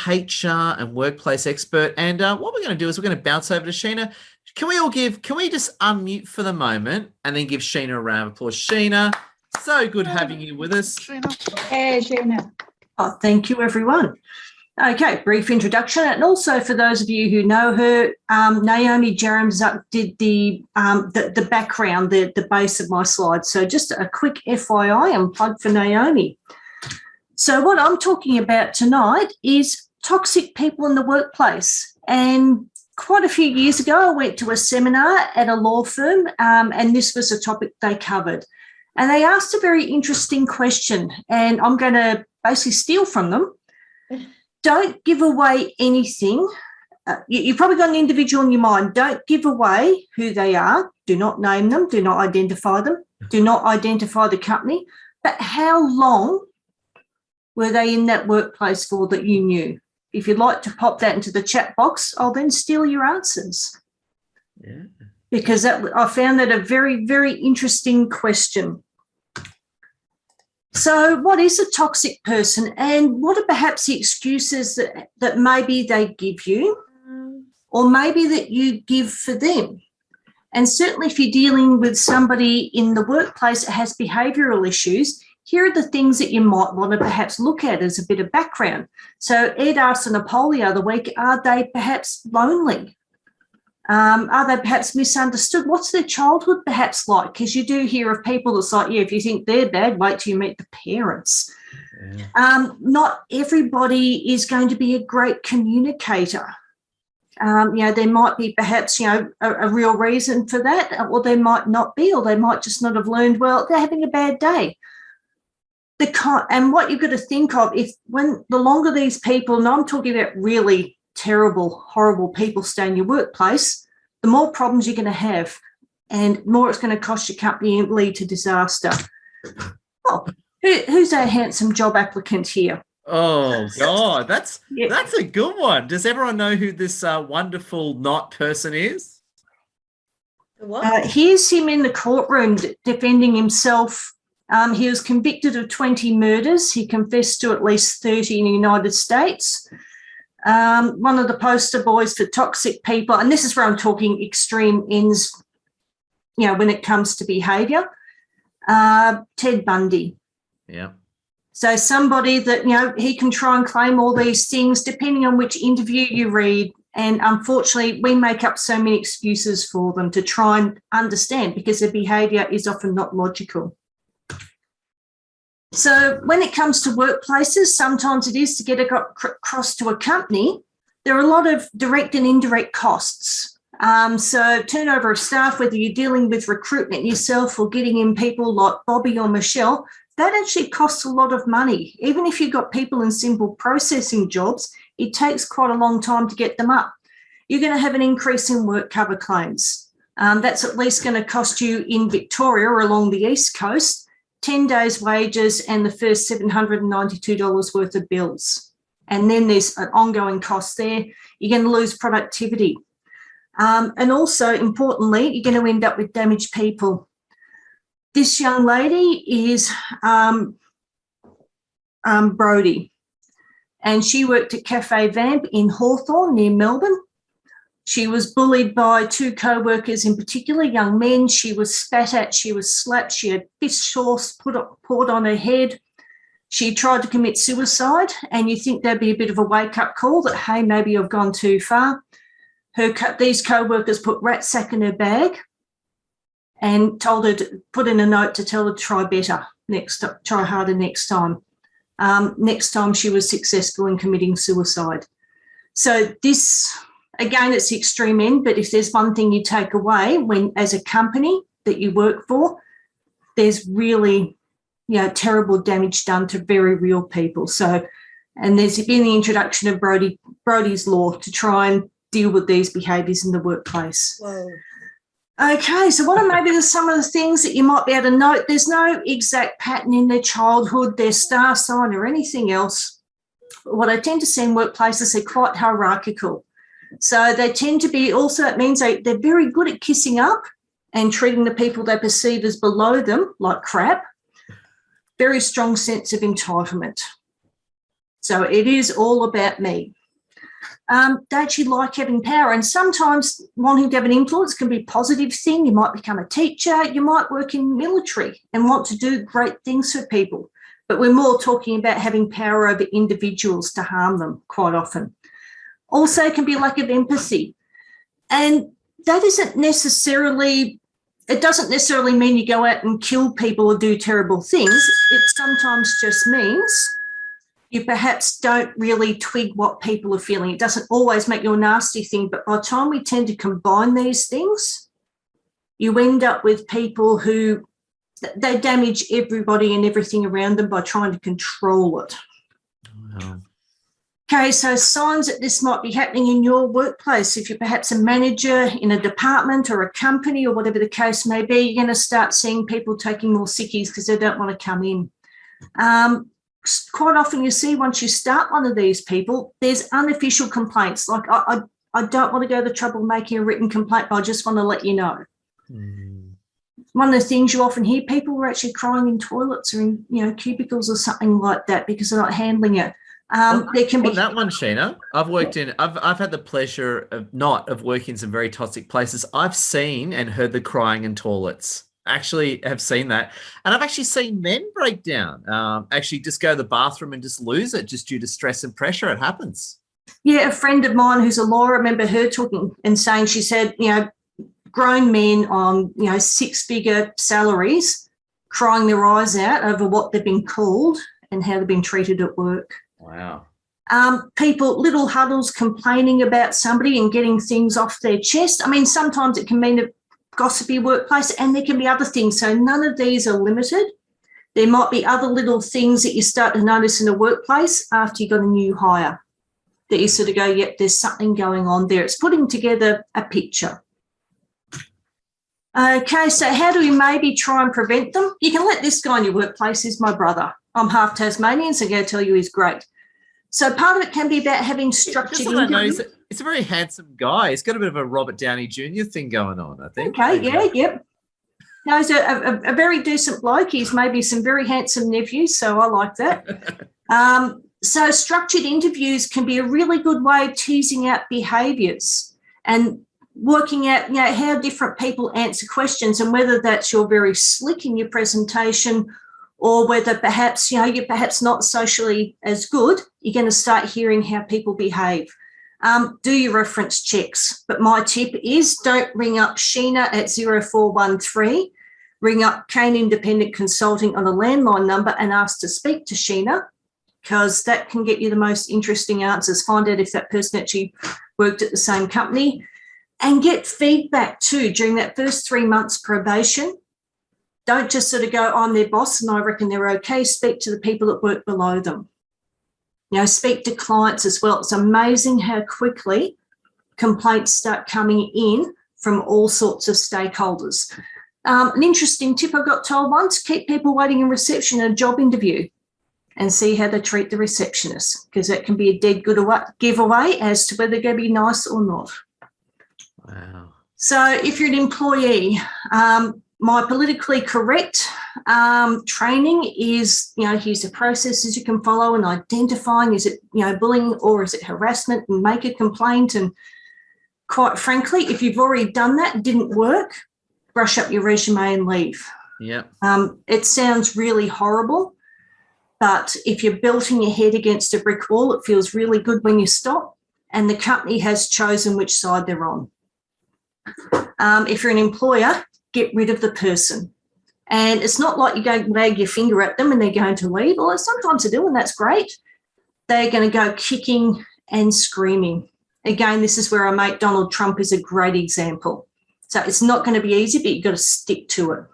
HR and workplace expert. And what we're going to do is we're going to bounce over to Sheena. Can we just unmute for the moment and then give Sheena a round of applause? Sheena, so good having you with us. Sheena.
Hey, Sheena. Oh, thank you, everyone. Okay, brief introduction. And also for those of you who know her, Naomi Jerams did the background, the base of my slide. So just a quick FYI and plug for Naomi. So what I'm talking about tonight is toxic people in the workplace. And quite a few years ago, I went to a seminar at a law firm, and this was a topic they covered. And they asked a very interesting question, and I'm going to basically steal from them. Don't give away anything. You've probably got an individual in your mind. Don't give away who they are. Do not name them. Do not identify them. Do not identify the company. But how long were they in that workplace for that you knew? If you'd like to pop that into the chat box, I'll then steal your answers.
Yeah.
Because I found that a very, very interesting question. So what is a toxic person, and what are perhaps the excuses that maybe they give you, or maybe that you give for them? And certainly if you're dealing with somebody in the workplace that has behavioural issues, here are the things that you might want to perhaps look at as a bit of background. So Ed asked in a poll the other week, are they perhaps lonely? Are they perhaps misunderstood? What's their childhood perhaps like? Because you do hear of people that's like, yeah, if you think they're bad, wait till you meet the parents. Yeah. Not everybody is going to be a great communicator. There might be perhaps, a real reason for that, or there might not be, or they might just not have learned well. They're having a bad day. And what you've got to think of, the longer these people, and I'm talking about really terrible, horrible people stay in your workplace, the more problems you're going to have, and more it's going to cost your company and lead to disaster. Oh, who's our handsome job applicant here?
Oh God, that's a good one. Does everyone know who this wonderful not person is?
Here's him in the courtroom defending himself. He was convicted of 20 murders. He confessed to at least 30 in the United States. One of the poster boys for toxic people, and this is where I'm talking extreme ends, when it comes to behaviour. Ted Bundy.
Yeah.
So somebody that, he can try and claim all these things depending on which interview you read. And unfortunately, we make up so many excuses for them to try and understand, because their behaviour is often not logical. So when it comes to workplaces, sometimes it is to get across to a company. There are a lot of direct and indirect costs. So turnover of staff, whether you're dealing with recruitment yourself or getting in people like Bobby or Michelle, that actually costs a lot of money. Even if you've got people in simple processing jobs, it takes quite a long time to get them up. You're going to have an increase in work cover claims. That's at least going to cost you in Victoria or along the East Coast 10 days' wages and the first $792 worth of bills. And then there's an ongoing cost there. You're going to lose productivity. And also, importantly, you're going to end up with damaged people. This young lady is Brodie, and she worked at Cafe Vamp in Hawthorn near Melbourne. She was bullied by two co-workers in particular, young men. She was spat at, she was slapped, she had fish sauce poured on her head. She tried to commit suicide, and you think there'd be a bit of a wake-up call that, hey, maybe I've gone too far. These co-workers put rat sack in her bag and told her to put in a note to tell her to try better try harder next time. Next time she was successful in committing suicide. So this, again, it's the extreme end, but if there's one thing you take away when, as a company that you work for, there's really, terrible damage done to very real people. So, and there's been the introduction of Brodie's Law to try and deal with these behaviours in the workplace. Whoa. Okay, so what are maybe some of the things that you might be able to note? There's no exact pattern in their childhood, their star sign or anything else. What I tend to see in workplaces, they're quite hierarchical. So they tend to be also, it means they're very good at kissing up and treating the people they perceive as below them like crap. Very strong sense of entitlement. So it is all about me. They actually like having power, and sometimes wanting to have an influence can be a positive thing. You might become a teacher, you might work in military and want to do great things for people, but we're more talking about having power over individuals to harm them quite often. Also can be lack of empathy, and that doesn't necessarily mean you go out and kill people or do terrible things. It sometimes just means you perhaps don't really twig what people are feeling. It doesn't always make you a nasty thing, but by the time we tend to combine these things, you end up with people who, they damage everybody and everything around them by trying to control it.
Wow.
Okay, so signs that this might be happening in your workplace. If you're perhaps a manager in a department or a company or whatever the case may be, you're going to start seeing people taking more sickies because they don't want to come in. Quite often you see once you start one of these people, there's unofficial complaints. Like, I don't want to go to the trouble of making a written complaint, but I just want to let you know. One of the things you often hear, people were actually crying in toilets or in cubicles or something like that because they're not handling it. There can be
that one, Sheena. I've had the pleasure of working in some very toxic places. I've seen and heard the crying in toilets. Actually have seen that, and I've actually seen men break down, actually just go to the bathroom and just lose it just due to stress and pressure. It happens.
Yeah, a friend of mine who's a lawyer, I remember her talking and saying, she said, grown men on, six-figure salaries crying their eyes out over what they've been called and how they've been treated at work.
Wow.
People, little huddles complaining about somebody and getting things off their chest. I mean, sometimes it can mean a gossipy workplace, and there can be other things. So none of these are limited. There might be other little things that you start to notice in a workplace after you got a new hire that you sort of go, yep, there's something going on there. It's putting together a picture. Okay, so how do we maybe try and prevent them? You can let this guy in your workplace. He's my brother. I'm half Tasmanian, so I'm going to tell you he's great. So part of it can be about having structured interviews.
He's a very handsome guy. He's got a bit of a Robert Downey Jr. thing going on, I think.
Okay, yeah, yep. No, he's a very decent bloke. He's maybe some very handsome nephews, so I like that. So structured interviews can be a really good way of teasing out behaviours and working out, you know, how different people answer questions, and whether that's you're very slick in your presentation, or whether perhaps, you know, you're perhaps not socially as good. You're going to start hearing how people behave. Do your reference checks. But my tip is don't ring up Sheena at 0413. Ring up Kane Independent Consulting on a landline number and ask to speak to Sheena, because that can get you the most interesting answers. Find out if that person actually worked at the same company, and get feedback too during that first 3 months probation. Don't just sort of go, I'm their boss and I reckon they're okay. Speak to the people that work below them. You know, speak to clients as well. It's amazing how quickly complaints start coming in from all sorts of stakeholders. An interesting tip I got told once, keep people waiting in reception at a job interview and see how they treat the receptionist, because that can be a dead good giveaway as to whether they're going to be nice or not.
Wow.
So if you're an employee, my politically correct training is, you know, here's the processes you can follow and identifying, is it, you know, bullying or is it harassment, and make a complaint. And quite frankly, if you've already done that and didn't work, brush up your resume and leave.
Yeah.
It sounds really horrible, but if you're belting your head against a brick wall, it feels really good when you stop and the company has chosen which side they're on. If you're an employer, get rid of the person. And it's not like you go wag your finger at them and they're going to leave, although sometimes they do, and that's great. They're going to go kicking and screaming. Again, this is where our mate Donald Trump is a great example. So it's not going to be easy, but you've got to stick to it.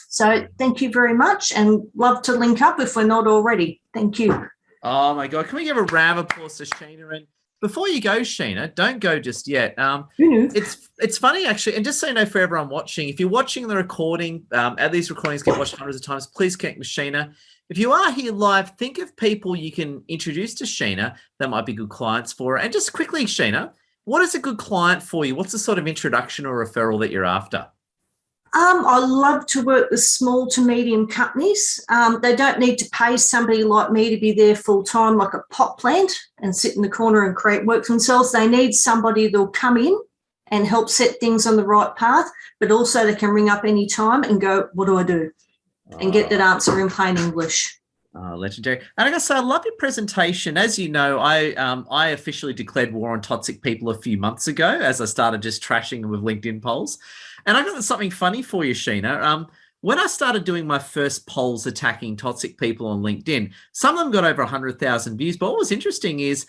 So thank you very much, and love to link up if we're not already. Thank you.
Oh, my God. Can we give a round of applause to Sheena? And before you go, Sheena, don't go just yet. It's funny, actually, and just so you know, for everyone watching, if you're watching the recording, these recordings get watched hundreds of times, please connect with Sheena. If you are here live, think of people you can introduce to Sheena that might be good clients for her. And just quickly, Sheena, what is a good client for you? What's the sort of introduction or referral that you're after?
I love to work with small to medium companies. They don't need to pay somebody like me to be there full time like a pot plant and sit in the corner and create work for themselves. They need somebody that'll come in and help set things on the right path, but also they can ring up any time and go, what do I do? And get that answer in plain English.
Legendary. And I gotta say, I love your presentation. As you know, I officially declared war on toxic people a few months ago as I started just trashing them with LinkedIn polls. And I got something funny for you, Sheena. When I started doing my first polls attacking toxic people on LinkedIn, some of them got over 100,000 views. But what was interesting is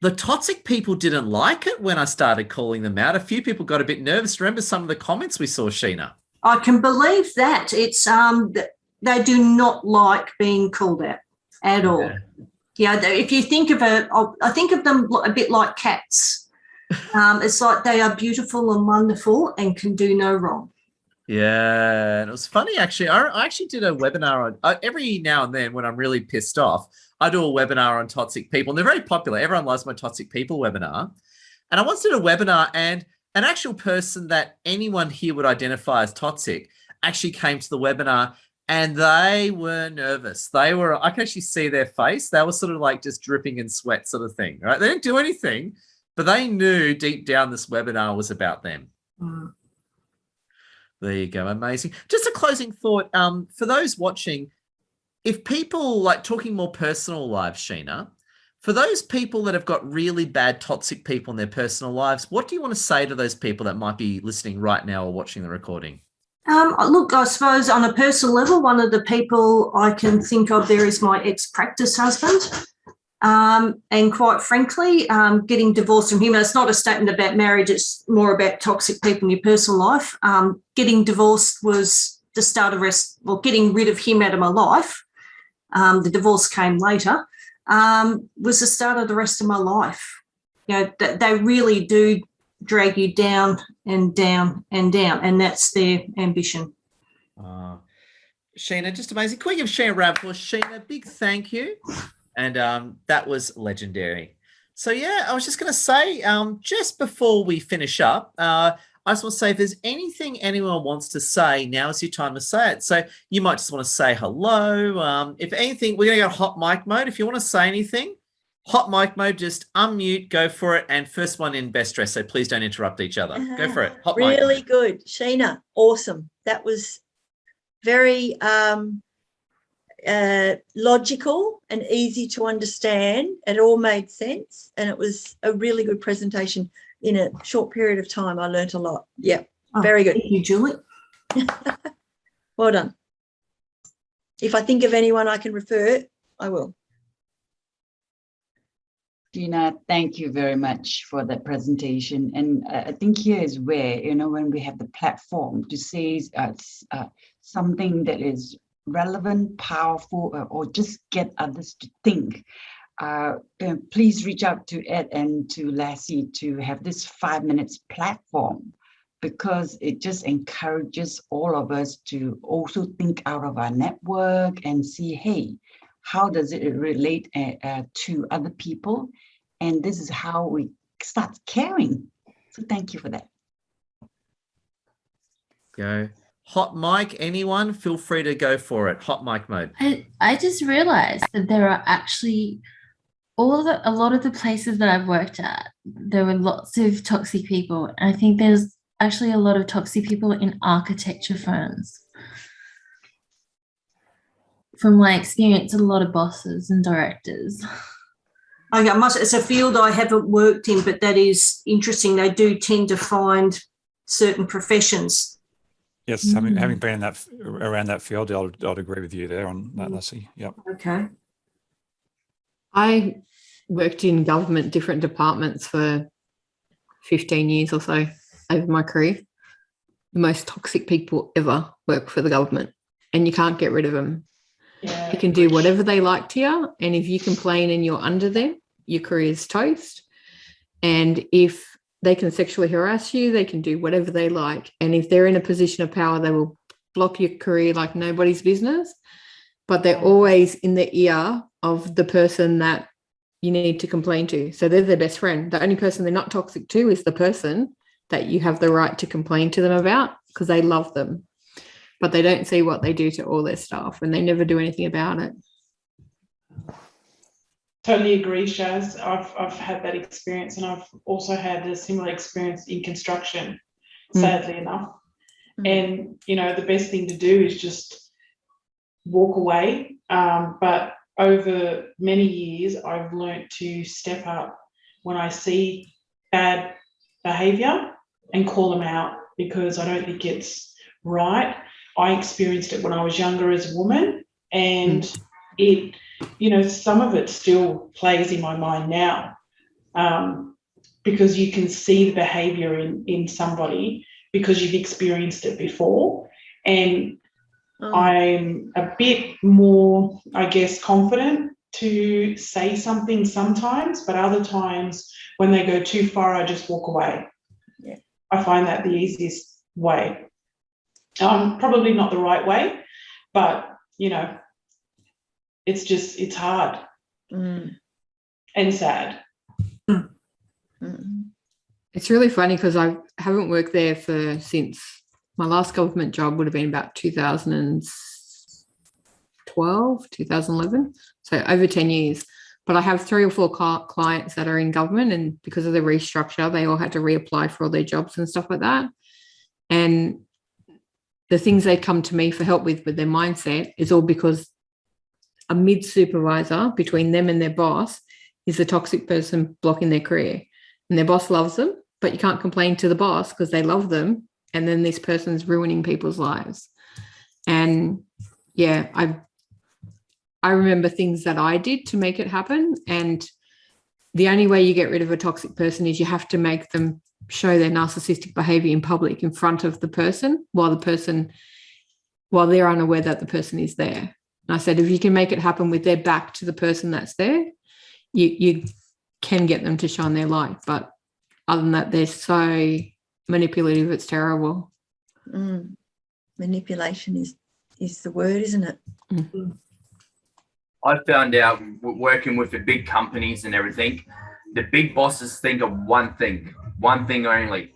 the toxic people didn't like it when I started calling them out. A few people got a bit nervous. Remember some of the comments we saw, Sheena?
I can believe that. It's they do not like being called out at all. Yeah, if you think of I think of them a bit like cats. It's like they are beautiful and wonderful and can do no wrong.
Yeah, and it was funny, actually. I actually did a webinar on every now and then when I'm really pissed off, I do a webinar on toxic people, and they're very popular. Everyone loves my toxic people webinar. And I once did a webinar, and an actual person that anyone here would identify as toxic actually came to the webinar, and they were nervous. I could actually see their face. They were sort of like just dripping in sweat sort of thing, right? They didn't do anything, but they knew deep down this webinar was about them.
Mm.
There you go. Amazing. Just a closing thought. For those watching, if people like talking more personal lives, Sheena, for those people that have got really bad toxic people in their personal lives, what do you want to say to those people that might be listening right now or watching the recording?
Look, I suppose on a personal level, one of the people I can think of there is my ex-practice husband. And quite frankly, getting divorced from him, and it's not a statement about marriage, it's more about toxic people in your personal life. Getting divorced was the start of getting rid of him out of my life. The divorce came later, was the start of the rest of my life. They really do drag you down and down and down, and that's their ambition.
Sheena, just amazing. Can we give Sheena a round of applause? Sheena, big thank you. And that was legendary. So, yeah, I was just going to say, just before we finish up, I just want to say if there's anything anyone wants to say, now is your time to say it. So you might just want to say hello. If anything, we're going to go hot mic mode. If you want to say anything, hot mic mode, just unmute, go for it. And first one in, best dress. So please don't interrupt each other. Go for it. Hot mic
Really
mode.
good. Sheena, awesome. That was very logical and easy to understand. It all made sense, and it was a really good presentation. In a short period of time, I learnt a lot. Yeah, very good.
Thank you, Julie.
Well done. If I think of anyone I can refer, I will.
Gina, thank you very much for that presentation. And I think here is where, when we have the platform to say something that is relevant, powerful, or just get others to think, please reach out to Ed and to Lassie to have this 5 minutes platform, because it just encourages all of us to also think out of our network and see, hey, how does it relate to other people? And this is how we start caring. So thank you for that.
Go. Hot mic, anyone? Feel free to go for it. Hot mic mode.
I just realized that there are actually a lot of the places that I've worked at, there were lots of toxic people. And I think there's actually a lot of toxic people in architecture firms. From my experience, a lot of bosses and directors.
Okay, it's a field I haven't worked in, but that is interesting. They do tend to find certain professions.
Yes, having been in around that field, I'd agree with you there on that, Lassie. Yep.
Okay.
I worked in government, different departments for 15 years or so over my career. The most toxic people ever work for the government, and you can't get rid of them.
Yeah.
They can do whatever they like to you, and if you complain and you're under them, your career's toast. And if they can sexually harass you, they can do whatever they like. And if they're in a position of power, they will block your career like nobody's business. But they're always in the ear of the person that you need to complain to. So they're their best friend. The only person they're not toxic to is the person that you have the right to complain to them about, because they love them. But they don't see what they do to all their staff, and they never do anything about it.
Totally agree, Shaz. I've had that experience, and I've also had a similar experience in construction, sadly enough. And, the best thing to do is just walk away. But over many years, I've learnt to step up when I see bad behaviour and call them out, because I don't think it's right. I experienced it when I was younger as a woman, and it, some of it still plays in my mind now, because you can see the behaviour in somebody because you've experienced it before. And I'm a bit more, I guess, confident to say something sometimes, but other times when they go too far, I just walk away. Yeah. I find that the easiest way. Probably not the right way, but, it's hard and sad.
It's really funny because I haven't worked there since my last government job would have been about 2012, 2011. So over 10 years. But I have 3 or 4 clients that are in government, and because of the restructure, they all had to reapply for all their jobs and stuff like that. And the things they come to me for help with their mindset is all because a mid-supervisor between them and their boss is the toxic person blocking their career. And their boss loves them, but you can't complain to the boss because they love them. And then this person's ruining people's lives. And yeah, I remember things that I did to make it happen. And the only way you get rid of a toxic person is you have to make them show their narcissistic behavior in public in front of the person while they're unaware that the person is there. And I said, if you can make it happen with their back to the person that's there, you can get them to shine their light. But other than that, they're so manipulative, it's terrible.
Manipulation is the word, isn't it?
Mm-hmm.
I found out working with the big companies and everything, the big bosses think of one thing only,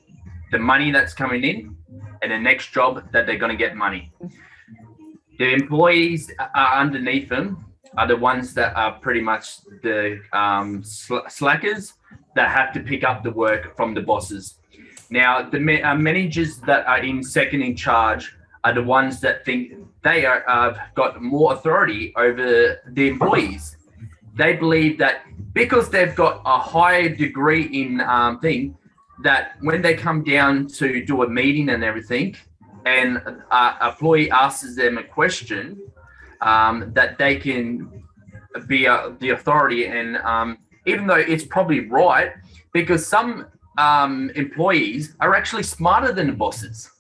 the money that's coming in and the next job that they're going to get money. The employees are underneath them are the ones that are pretty much the slackers that have to pick up the work from the bosses. Now, the managers that are in second in charge are the ones that think they are got more authority over the employees. They believe that because they've got a higher degree in thing, that when they come down to do a meeting and everything, and an employee asks them a question, that they can be the authority. And even though it's probably right, because some employees are actually smarter than the bosses,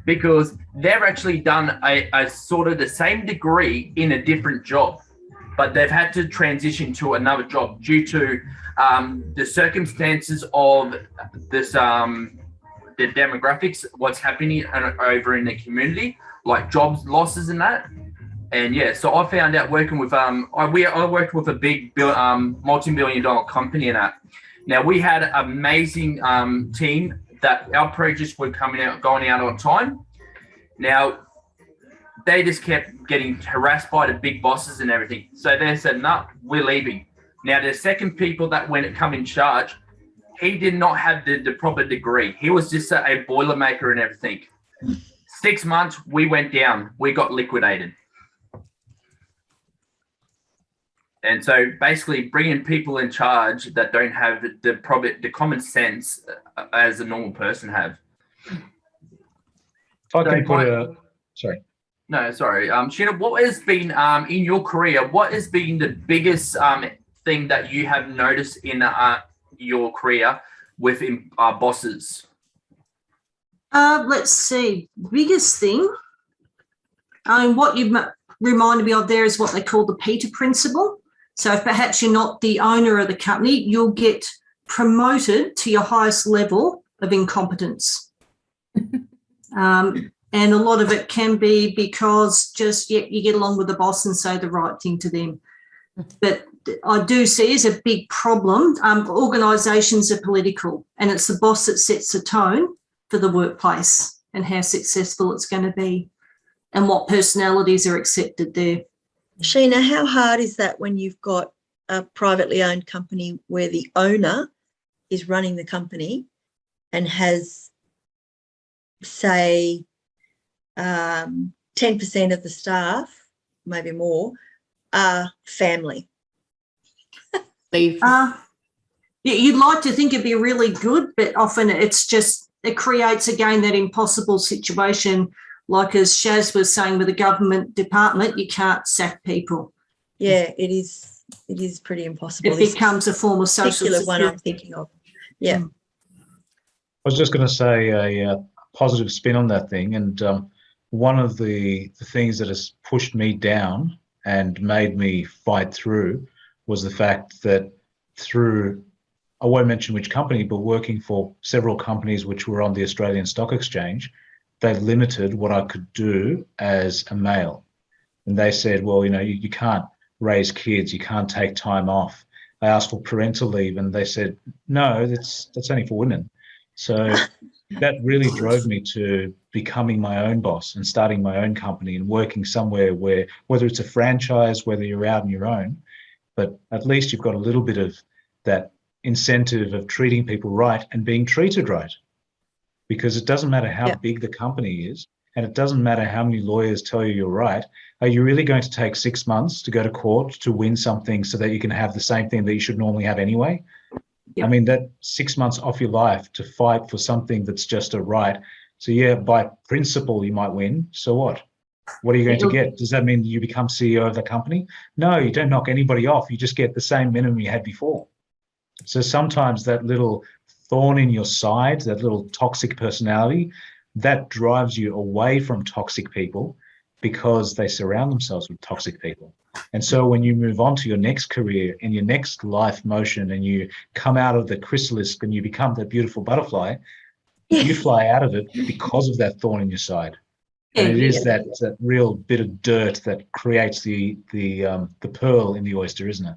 because they've actually done a sort of the same degree in a different job, but they've had to transition to another job due to the circumstances of this, the demographics, what's happening over in the community, like jobs losses and that. And yeah, so I found out working with I worked with a big multi-million-dollar company and that. Now we had an amazing team that our projects were going out on time. Now they just kept getting harassed by the big bosses and everything. So they said, no, we're leaving. Now the second people that come in charge, he did not have the proper degree. He was just a boilermaker and everything. 6 months, we went down. We got liquidated. And so basically bringing people in charge that don't have the common sense as a normal person have.
If I can put sorry.
No, sorry. Sheena, what has been in your career, what has been the biggest thing that you have noticed in your career with bosses?
Let's see. Biggest thing. What you've reminded me of there is what they call the Peter principle. So if perhaps you're not the owner of the company, you'll get promoted to your highest level of incompetence. And a lot of it can be because just you get along with the boss and say the right thing to them. But I do see as a big problem, organisations are political, and it's the boss that sets the tone for the workplace and how successful it's going to be and what personalities are accepted there.
Sheena, how hard is that when you've got a privately owned company where the owner is running the company and has, say, 10% of the staff, maybe more, are family?
You'd like to think it'd be really good, but often it creates again that impossible situation. Like as Shaz was saying, with a government department, you can't sack people.
Yeah, it is pretty impossible.
It becomes a form of social
security. One I'm
thinking
of. Yeah.
I was just going to say a positive spin on that thing, and one of the things that has pushed me down and made me fight through was the fact that I won't mention which company, but working for several companies which were on the Australian Stock Exchange, they limited what I could do as a male. And they said, well, you can't raise kids, you can't take time off. I asked for parental leave and they said, no, that's only for women. So that really drove me to becoming my own boss and starting my own company and working somewhere where, whether it's a franchise, whether you're out on your own, but at least you've got a little bit of that incentive of treating people right and being treated right. Because it doesn't matter how big the company is, and it doesn't matter how many lawyers tell you you're right. Are you really going to take 6 months to go to court to win something so that you can have the same thing that you should normally have anyway? I mean, that 6 months off your life to fight for something that's just a right. So yeah, by principle, you might win. So what? What are you going to get? Does that mean you become CEO of the company? No, you don't knock anybody off. You just get the same minimum you had before. So sometimes that little thorn in your side, that little toxic personality, that drives you away from toxic people because they surround themselves with toxic people. And so when you move on to your next career and your next life motion and you come out of the chrysalis and you become that beautiful butterfly, you fly out of it because of that thorn in your side. And it is that real bit of dirt that creates the pearl in the oyster, isn't it?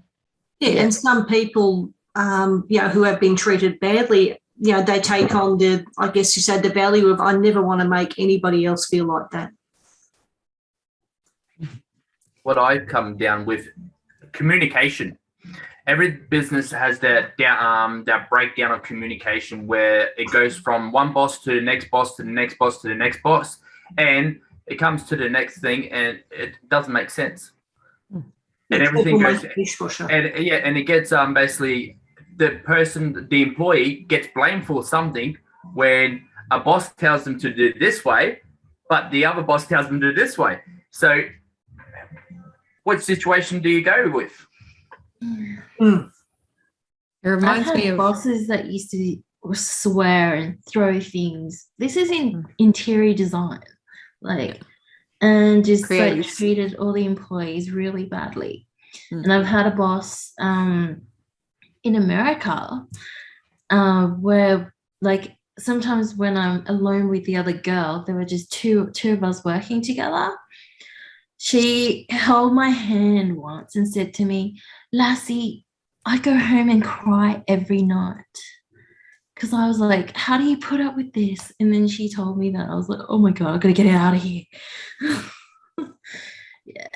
Yeah, and some people, who have been treated badly, they take on I guess you said, the value of, I never want to make anybody else feel like that.
What I come down with, communication. Every business has that breakdown of communication where it goes from one boss to the next boss to the next boss to the next boss, and it comes to the next thing and it doesn't make sense. And everything goes, and it gets basically the employee gets blamed for something when a boss tells them to do this way, but the other boss tells them to do this way. So what situation do you go with?
It reminds me of bosses that used to swear and throw things. This is in interior design, and just treated all the employees really badly. And I've had a boss in America where sometimes when I'm alone with the other girl, there were just two of us working together. She held my hand once and said to me, "Lassie, I go home and cry every night." Because I was like, "How do you put up with this?" And then she told me that. I was like, "Oh my God, I've got to get out of here."
It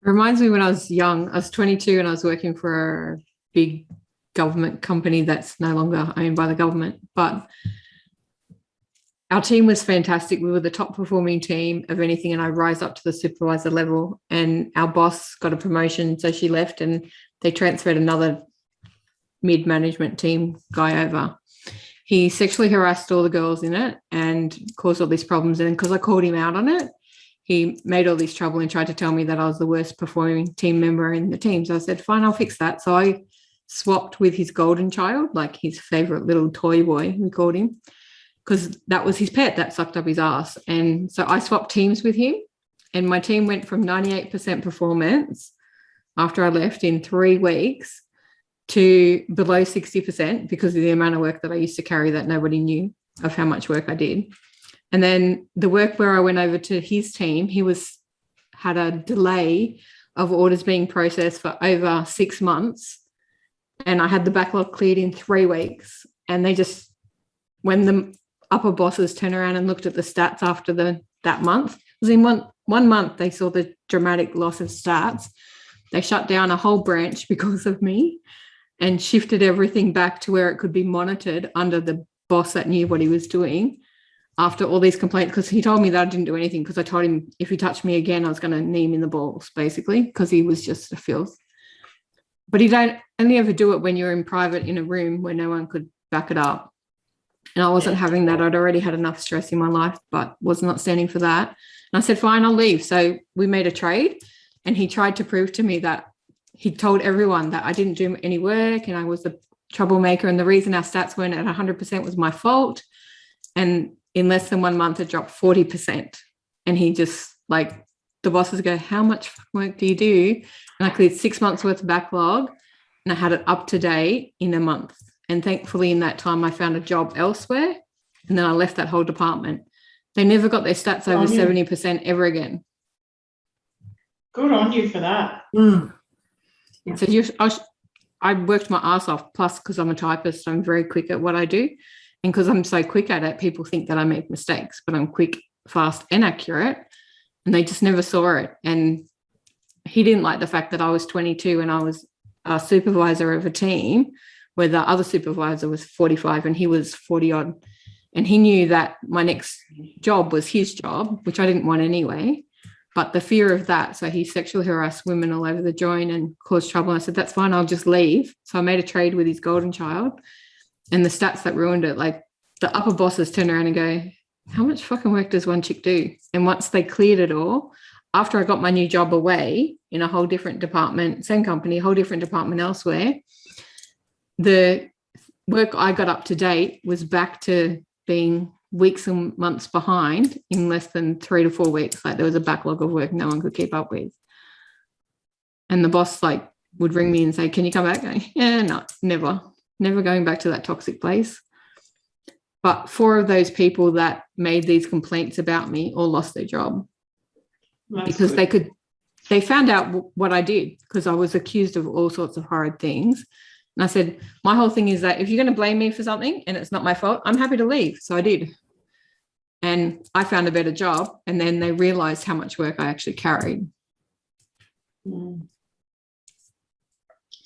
reminds me when I was young, I was 22 and I was working for a big government company that's no longer owned by the government, but our team was fantastic. We were the top performing team of anything, and I rise up to the supervisor level, and our boss got a promotion, so she left and they transferred another mid-management team guy over. He sexually harassed all the girls in it and caused all these problems, and because I called him out on it, he made all this trouble and tried to tell me that I was the worst performing team member in the team. So I said, fine, I'll fix that. So I swapped with his golden child, like his favorite little toy boy, we called him, because that was his pet that sucked up his ass. And so I swapped teams with him, and my team went from 98% performance after I left in 3 weeks to below 60% because of the amount of work that I used to carry that nobody knew of how much work I did. And then the work where I went over to his team, he had a delay of orders being processed for over 6 months. And I had the backlog cleared in 3 weeks. And they just, when the upper bosses turned around and looked at the stats after that month, it was in one month they saw the dramatic loss of stats. They shut down a whole branch because of me and shifted everything back to where it could be monitored under the boss that knew what he was doing. After all these complaints, because he told me that I didn't do anything, because I told him if he touched me again, I was going to knee him in the balls, basically, because he was just a filth. But you don't only ever do it when you're in private in a room where no one could back it up. And I wasn't having that. I'd already had enough stress in my life, but was not standing for that. And I said, fine, I'll leave. So we made a trade, and he tried to prove to me that he told everyone that I didn't do any work and I was the troublemaker, and the reason our stats weren't at 100% was my fault. And in less than 1 month, it dropped 40%. And he just, the bosses go, how much work do you do? And I cleared 6 months worth of backlog, and I had it up to date in a month. And thankfully, in that time, I found a job elsewhere, and then I left that whole department. They never got their stats over 70% ever again.
Good on you for that.
Yeah.
So I worked my ass off, plus because I'm a typist, I'm very quick at what I do. And because I'm so quick at it, people think that I make mistakes, but I'm quick, fast, and accurate. And they just never saw it. And he didn't like the fact that I was 22 and I was a supervisor of a team where the other supervisor was 45 and he was 40 odd. And he knew that my next job was his job, which I didn't want anyway. But the fear of that, so he sexually harassed women all over the joint and caused trouble. And I said, that's fine, I'll just leave. So I made a trade with his golden child. And the stats that ruined it, the upper bosses turn around and go, how much fucking work does one chick do? And once they cleared it all, after I got my new job away in a whole different department, same company, whole different department elsewhere, the work I got up to date was back to being weeks and months behind in less than 3 to 4 weeks. Like there was a backlog of work no one could keep up with. And the boss like would ring me and say, can you come back? Going, yeah, no, never going back to that toxic place. But 4 of those people that made these complaints about me all lost their job.
That's
because
good.
they found out what I did, because I was accused of all sorts of horrid things. And I said, my whole thing is that if you're going to blame me for something and it's not my fault, I'm happy to leave. So I did. And I found a better job. And then they realized how much work I actually carried.
It's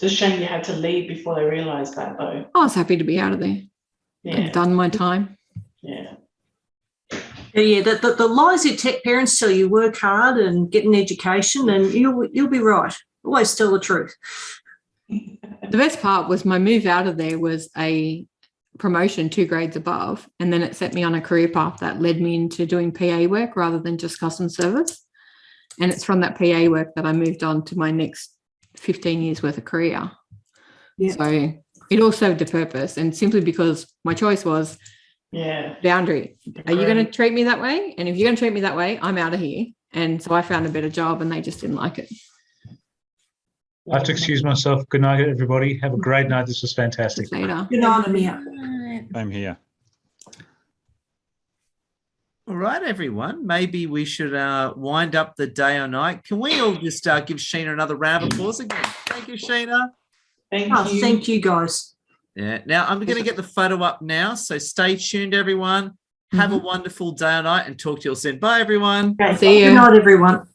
a shame you had to leave before they realised that, though.
I was happy to be out of there.
Yeah.
I'd done my time.
Yeah.
Yeah, the lies that tech parents tell you, work hard and get an education, and you'll be right. Always tell the truth.
The best part was my move out of there was a promotion 2 grades above, and then it set me on a career path that led me into doing PA work rather than just customer service. And it's from that PA work that I moved on to my next 15 years worth of career.
Yeah.
So it all served a purpose, and simply because my choice was boundary. Are you going to treat me that way? And if you're going to treat me that way, I'm out of here. And so I found a better job, and they just didn't like it.
I have to excuse myself. Good night, everybody. Have a great night. This was fantastic.
Later.
Good night, Amir.
Same here.
All right, everyone. Maybe we should wind up the day or night. Can we all just give Sheena another round of applause again? Thank you, Sheena.
Thank you, guys.
Yeah. Now I'm going to get the photo up now. So stay tuned, everyone. Have a wonderful day or night, and talk to you all soon. Bye, everyone.
Okay. Good night, everyone.